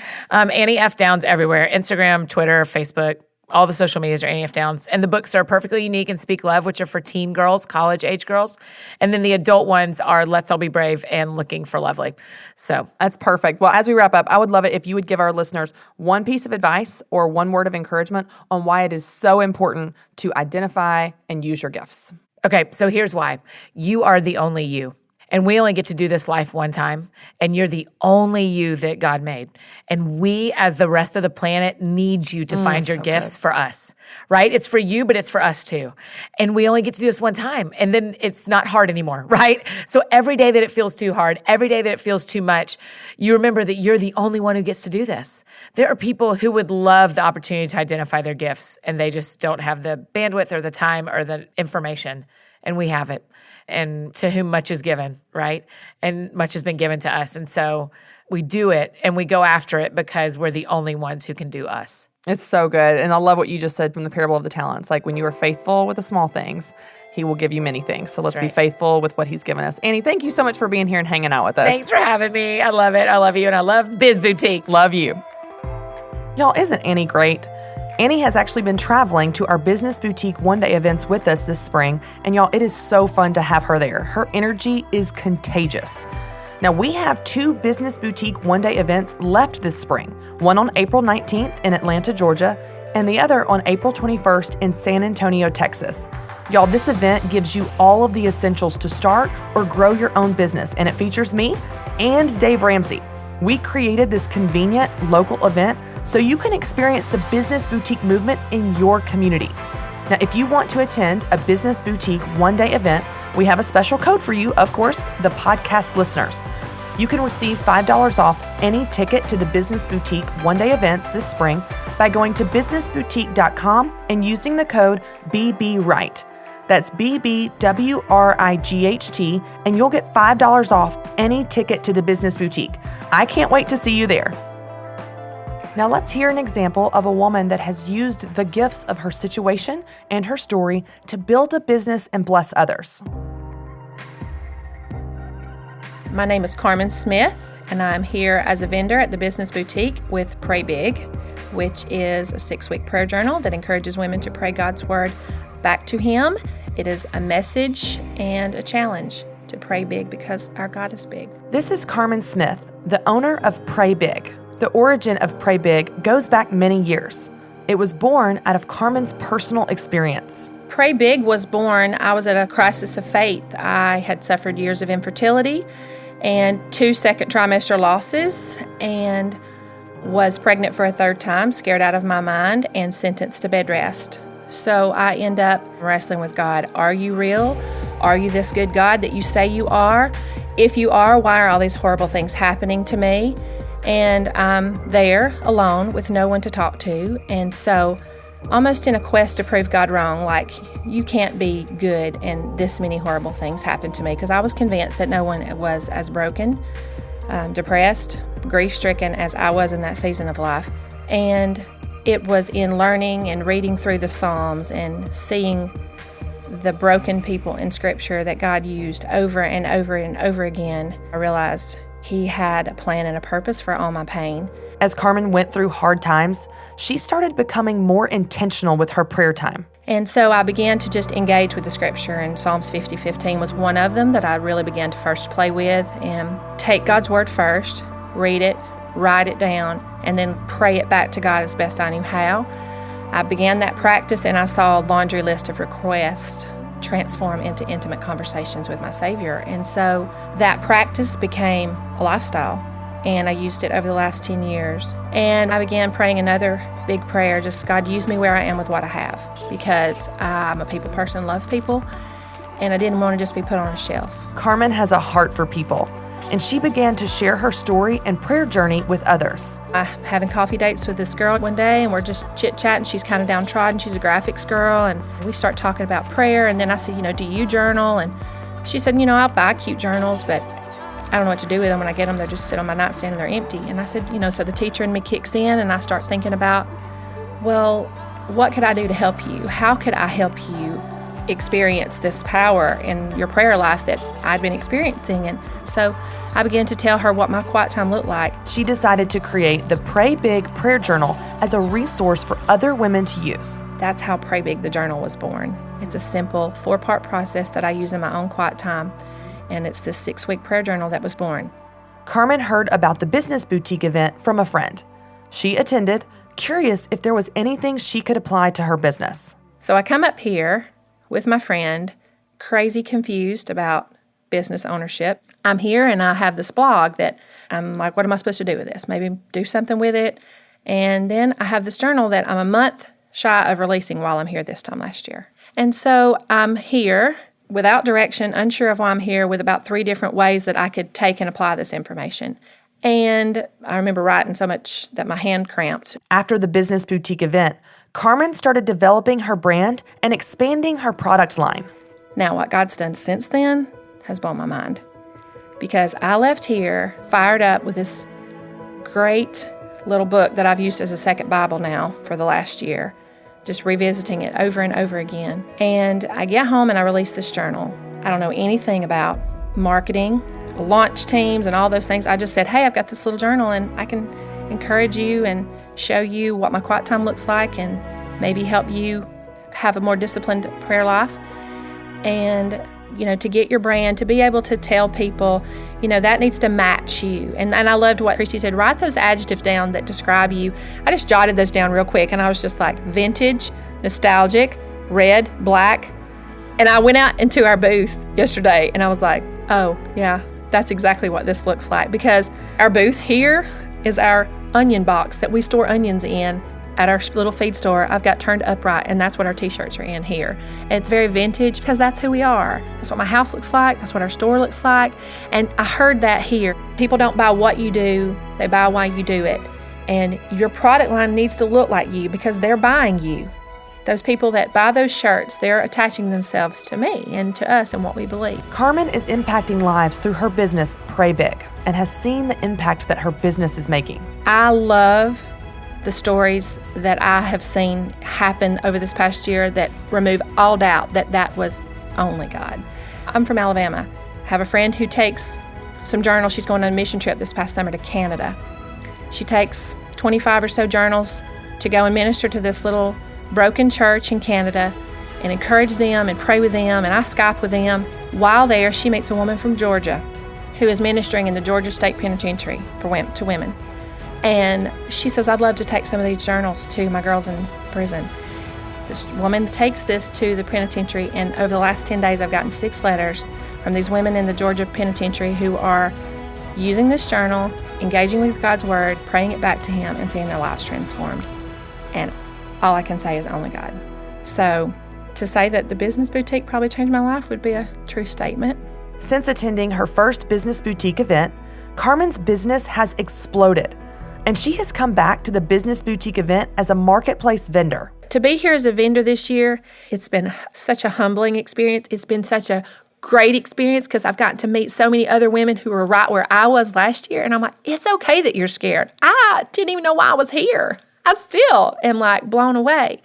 S7: Annie F. Downs everywhere, Instagram, Twitter, Facebook, all the social medias are Annie F. Downs. And the books are Perfectly Unique and Speak Love, which are for teen girls, college-age girls. And then the adult ones are Let's All Be Brave and Looking for Lovely. So
S6: that's perfect. Well, as we wrap up, I would love it if you would give our listeners one piece of advice or one word of encouragement on why it is so important to identify and use your gifts.
S7: Okay, so here's why. You are the only you. And we only get to do this life one time, and you're the only you that God made. And we, as the rest of the planet, need you to find your gifts for us, right? It's for you, but it's for us too. And we only get to do this one time, and then it's not hard anymore, right? So every day that it feels too hard, every day that it feels too much, you remember that you're the only one who gets to do this. There are people who would love the opportunity to identify their gifts, and they just don't have the bandwidth or the time or the information, and we have it. And to whom much is given, right? And much has been given to us. And so we do it and we go after it because we're the only ones who can do us.
S6: It's so good. And I love what you just said from the parable of the talents. Like when you are faithful with the small things, he will give you many things. So let's be faithful with what he's given us. Annie, thank you so much for being here and hanging out with us.
S7: Thanks for having me. I love it. I love you. And I love Biz Boutique.
S6: Love you. Y'all, isn't Annie great? Annie has actually been traveling to our Business Boutique one-day events with us this spring, and y'all, it is so fun to have her there. Her energy is contagious. Now, we have 2 Business Boutique one-day events left this spring, one on April 19th in Atlanta, Georgia, and the other on April 21st in San Antonio, Texas. Y'all, this event gives you all of the essentials to start or grow your own business, and it features me and Dave Ramsey. We created this convenient local event so you can experience the Business Boutique movement in your community. Now, if you want to attend a Business Boutique one-day event, We have a special code for you, of course, the podcast listeners. You can receive $5 off any ticket to the Business Boutique one-day events this spring by going to businessboutique.com and using the code BBWright. That's BBWRIGHT, and you'll get $5 off any ticket to the Business Boutique. I can't wait to see you there. Now let's hear an example of a woman that has used the gifts of her situation and her story to build a business and bless others.
S8: My name is Carmen Smith, and I'm here as a vendor at the Business Boutique with Pray Big, which is a 6-week prayer journal that encourages women to pray God's Word back to Him. It is a message and a challenge to pray big because our God is big.
S6: This is Carmen Smith, the owner of Pray Big. The origin of Pray Big goes back many years. It was born out of Carmen's personal experience.
S8: Pray Big was born, I was at a crisis of faith. I had suffered years of infertility and 2 second trimester losses, and was pregnant for a 3rd time, scared out of my mind, and sentenced to bed rest. So I end up wrestling with God. Are you real? Are you this good God that you say you are? If you are, why are all these horrible things happening to me? And I'm there alone with no one to talk to. And so almost in a quest to prove God wrong, like, you can't be good and this many horrible things happen to me, because I was convinced that no one was as broken, depressed, grief-stricken as I was in that season of life. And it was in learning and reading through the Psalms and seeing the broken people in Scripture that God used over and over and over again, I realized He had a plan and a purpose for all my pain.
S6: As Carmen went through hard times, she started becoming more intentional with her prayer time.
S8: And so I began to just engage with the Scripture, and Psalms 50:15 was one of them that I really began to first play with, and take God's Word first, read it, write it down, and then pray it back to God as best I knew how. I began that practice, and I saw a laundry list of requests transform into intimate conversations with my Savior. And so that practice became a lifestyle, and I used it over the last 10 years. And I began praying another big prayer, just, God, use me where I am with what I have, because I'm a people person, love people, and I didn't want to just be put on a shelf.
S6: Carmen has a heart for people, and she began to share her story and prayer journey with others.
S8: I'm having coffee dates with this girl one day, and we're just chit-chatting. She's kind of downtrodden. She's a graphics girl, and we start talking about prayer. And then I said, do you journal? And she said, I'll buy cute journals, but I don't know what to do with them when I get them. They just sit on my nightstand and they're empty. And I said, so the teacher in me kicks in, and I start thinking about, well, what could I do to help you? How could I help you experience this power in your prayer life that I'd been experiencing? And so I began to tell her what my quiet time looked like.
S6: She decided to create the Pray Big prayer journal as a resource for other women to use.
S8: That's how Pray Big, the journal, was born. It's a simple 4-part process that I use in my own quiet time, and it's this 6-week prayer journal that was born.
S6: Carmen heard about the Business Boutique event from a friend. She attended, curious if there was anything she could apply to her business.
S8: So I come up here with my friend, crazy confused about business ownership. I'm here and I have this blog that I'm like, what am I supposed to do with this? Maybe do something with it. And then I have this journal that I'm a month shy of releasing while I'm here this time last year. And so I'm here without direction, unsure of why I'm here, with about 3 different ways that I could take and apply this information. And I remember writing so much that my hand cramped.
S6: After the Business Boutique event, Carmen started developing her brand and expanding her product line.
S8: Now, what God's done since then has blown my mind, because I left here fired up with this great little book that I've used as a second Bible now for the last year, just revisiting it over and over again. And I get home and I release this journal. I don't know anything about marketing, launch teams, and all those things. I just said, hey, I've got this little journal and I can encourage you and show you what my quiet time looks like and maybe help you have a more disciplined prayer life. And, to get your brand, to be able to tell people, that needs to match you. And I loved what Christy said, write those adjectives down that describe you. I just jotted those down real quick, and I was just like, vintage, nostalgic, red, black. And I went out into our booth yesterday, and I was like, oh, yeah, that's exactly what this looks like. Because our booth here is our onion box that we store onions in at our little feed store, I've got turned upright, and that's what our t-shirts are in here. And it's very vintage because that's who we are. That's what my house looks like. That's what our store looks like. And I heard that here. People don't buy what you do, they buy why you do it. And your product line needs to look like you because they're buying you. Those people that buy those shirts, they're attaching themselves to me and to us and what we believe.
S6: Carmen is impacting lives through her business, Pray Big, and has seen the impact that her business is making.
S8: I love the stories that I have seen happen over this past year that remove all doubt that that was only God. I'm from Alabama. I have a friend who takes some journals. She's going on a mission trip this past summer to Canada. She takes 25 or so journals to go and minister to this little broken church in Canada and encourage them and pray with them, and I Skype with them. While there, she meets a woman from Georgia who is ministering in the Georgia State Penitentiary to women. And she says, I'd love to take some of these journals to my girls in prison. This woman takes this to the penitentiary, and over the last 10 days, I've gotten 6 letters from these women in the Georgia Penitentiary who are using this journal, engaging with God's Word, praying it back to Him, and seeing their lives transformed. And all I can say is only God. So to say that the Business Boutique probably changed my life would be a true statement.
S6: Since attending her first Business Boutique event, Carmen's business has exploded, and she has come back to the Business Boutique event as a marketplace vendor.
S8: To be here as a vendor this year, it's been such a humbling experience. It's been such a great experience because I've gotten to meet so many other women who were right where I was last year. And I'm like, it's okay that you're scared. I didn't even know why I was here. I still am like blown away.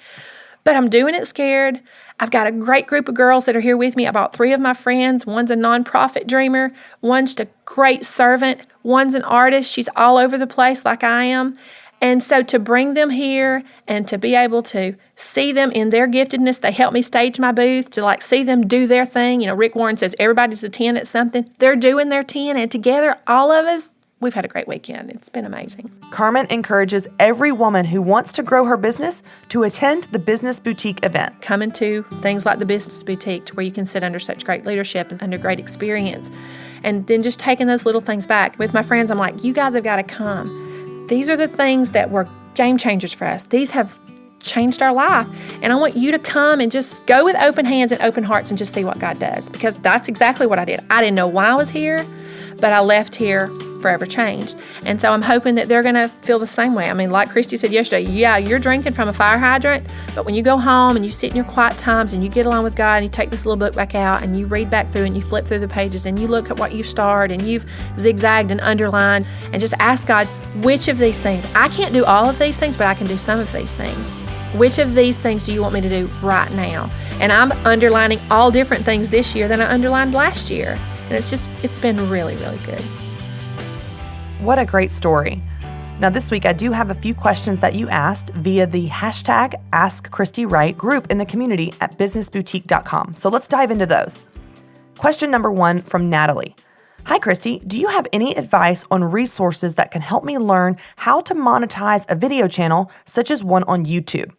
S8: But I'm doing it scared. I've got a great group of girls that are here with me. I brought 3 of my friends. One's a nonprofit dreamer. One's just a great servant. One's an artist. She's all over the place like I am. And so to bring them here and to be able to see them in their giftedness, they help me stage my booth, to like see them do their thing. You know, Rick Warren says everybody's a 10 at something. They're doing their 10, and together, all of us, we've had a great weekend. It's been amazing.
S6: Carmen encourages every woman who wants to grow her business to attend the Business Boutique event.
S8: Coming to things like the Business Boutique, to where you can sit under such great leadership and under great experience. And then just taking those little things back. With my friends, I'm like, you guys have got to come. These are the things that were game changers for us. These have changed our life. And I want you to come and just go with open hands and open hearts and just see what God does. Because that's exactly what I did. I didn't know why I was here, but I left here forever changed. And so I'm hoping that they're going to feel the same way. I mean, like Christy said yesterday, yeah, you're drinking from a fire hydrant, but when you go home and you sit in your quiet times and you get along with God and you take this little book back out and you read back through and you flip through the pages and you look at what you've starred and you've zigzagged and underlined and just ask God, which of these things, I can't do all of these things, but I can do some of these things. Which of these things do you want me to do right now? And I'm underlining all different things this year than I underlined last year. And it's been really, really good.
S6: What a great story. Now this week I do have a few questions that you asked via the hashtag AskChristyWright group in the community at businessboutique.com. So let's dive into those. Question number 1 from Natalie. Hi Christy, do you have any advice on resources that can help me learn how to monetize a video channel such as one on YouTube?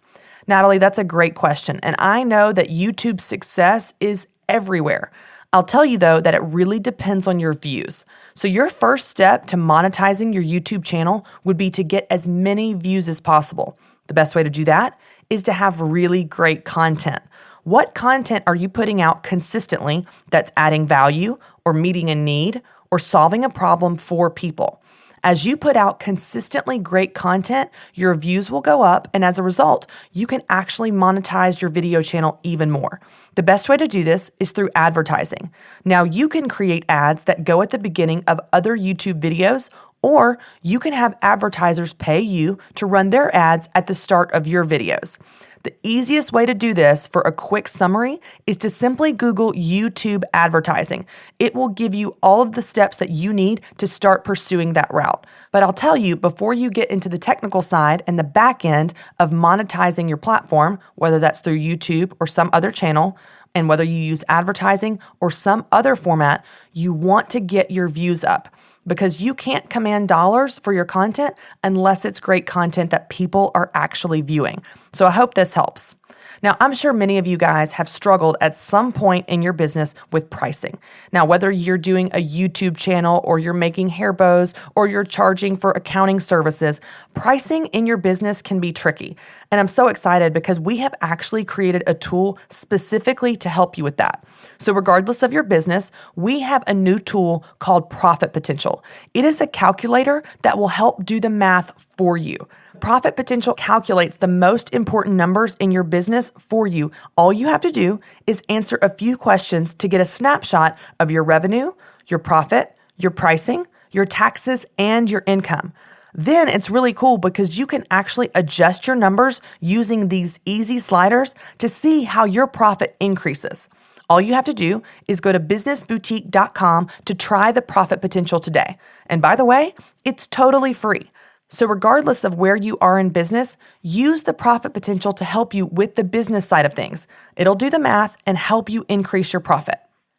S6: Natalie, that's a great question, and I know that YouTube's success is everywhere. I'll tell you, though, that it really depends on your views. So your first step to monetizing your YouTube channel would be to get as many views as possible. The best way to do that is to have really great content. What content are you putting out consistently that's adding value or meeting a need or solving a problem for people? As you put out consistently great content, your views will go up, and as a result, you can actually monetize your video channel even more. The best way to do this is through advertising. Now, you can create ads that go at the beginning of other YouTube videos, or you can have advertisers pay you to run their ads at the start of your videos. The easiest way to do this, for a quick summary, is to simply Google YouTube advertising. It will give you all of the steps that you need to start pursuing that route. But I'll tell you, before you get into the technical side and the back end of monetizing your platform, whether that's through YouTube or some other channel, and whether you use advertising or some other format, you want to get your views up, because you can't command dollars for your content unless it's great content that people are actually viewing. So I hope this helps. Now, I'm sure many of you guys have struggled at some point in your business with pricing. Now, whether you're doing a YouTube channel or you're making hair bows or you're charging for accounting services, pricing in your business can be tricky. And I'm so excited because we have actually created a tool specifically to help you with that. So regardless of your business, we have a new tool called Profit Potential. It is a calculator that will help do the math for you. Profit Potential calculates the most important numbers in your business for you. All you have to do is answer a few questions to get a snapshot of your revenue, your profit, your pricing, your taxes, and your income. Then it's really cool because you can actually adjust your numbers using these easy sliders to see how your profit increases. All you have to do is go to businessboutique.com to try the Profit Potential today. And by the way, it's totally free. So regardless of where you are in business, use the Profit Potential to help you with the business side of things. It'll do the math and help you increase your profit.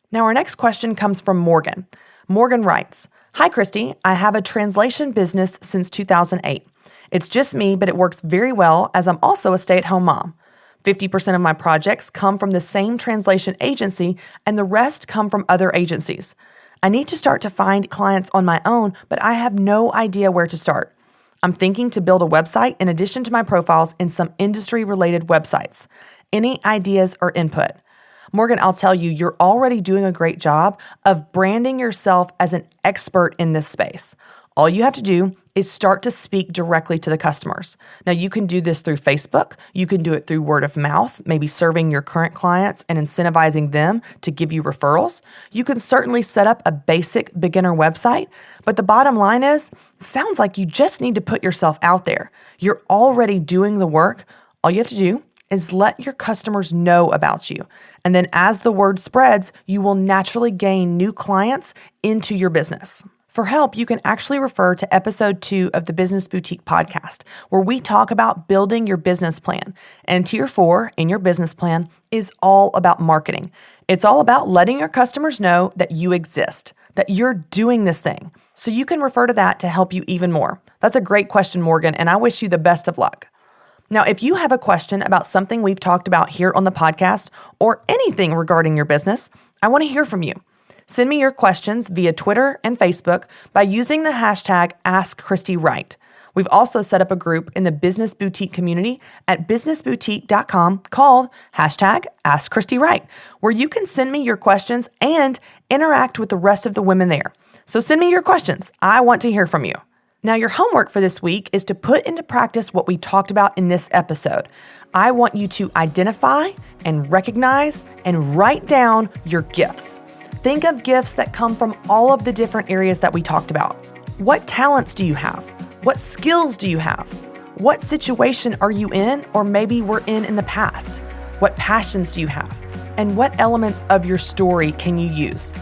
S6: Now, our next question comes from Morgan. Morgan writes, "Hi, Christy. I have a translation business since 2008. It's just me, but it works very well as I'm also a stay-at-home mom. 50% of my projects come from the same translation agency and the rest come from other agencies. I need to start to find clients on my own, but I have no idea where to start. I'm thinking to build a website in addition to my profiles in some industry-related websites. Any ideas or input?" Morgan, I'll tell you, you're already doing a great job of branding yourself as an expert in this space. All you have to do is start to speak directly to the customers. Now, you can do this through Facebook. You can do it through word of mouth, maybe serving your current clients and incentivizing them to give you referrals. You can certainly set up a basic beginner website, but the bottom line is, it sounds like you just need to put yourself out there. You're already doing the work. All you have to do is let your customers know about you. And then as the word spreads, you will naturally gain new clients into your business. For help, you can actually refer to episode 2 of the Business Boutique podcast, where we talk about building your business plan. And tier 4 in your business plan is all about marketing. It's all about letting your customers know that you exist, that you're doing this thing. So you can refer to that to help you even more. That's a great question, Morgan, and I wish you the best of luck. Now, if you have a question about something we've talked about here on the podcast or anything regarding your business, I want to hear from you. Send me your questions via Twitter and Facebook by using the hashtag AskChristyWright. We've also set up a group in the Business Boutique community at businessboutique.com called hashtag AskChristyWright, where you can send me your questions and interact with the rest of the women there. So send me your questions. I want to hear from you. Now, your homework for this week is to put into practice what we talked about in this episode. I want you to identify and recognize and write down your gifts. Think of gifts that come from all of the different areas that we talked about. What talents do you have? What skills do you have? What situation are you in or maybe were in the past? What passions do you have? And what elements of your story can you use?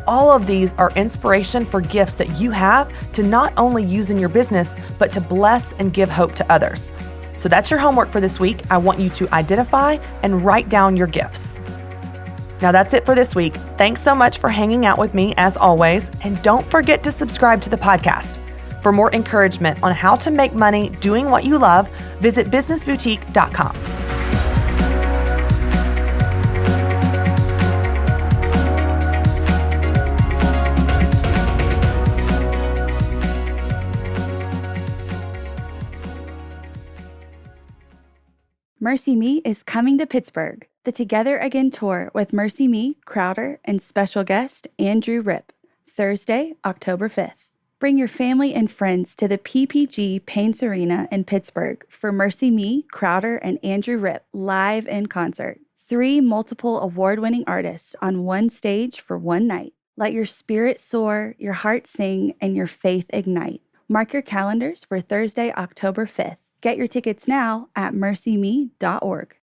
S6: All of these are inspiration for gifts that you have to not only use in your business, but to bless and give hope to others. So that's your homework for this week. I want you to identify and write down your gifts. Now that's it for this week. Thanks so much for hanging out with me as always. And don't forget to subscribe to the podcast. For more encouragement on how to make money doing what you love, visit businessboutique.com.
S1: Mercy Me is coming to Pittsburgh. The Together Again tour with Mercy Me, Crowder, and special guest Andrew Rip, Thursday, October 5th. Bring your family and friends to the PPG Paints Arena in Pittsburgh for Mercy Me, Crowder, and Andrew Rip live in concert. 3 multiple award-winning artists on one stage for one night. Let your spirit soar, your heart sing, and your faith ignite. Mark your calendars for Thursday, October 5th. Get your tickets now at mercyme.org.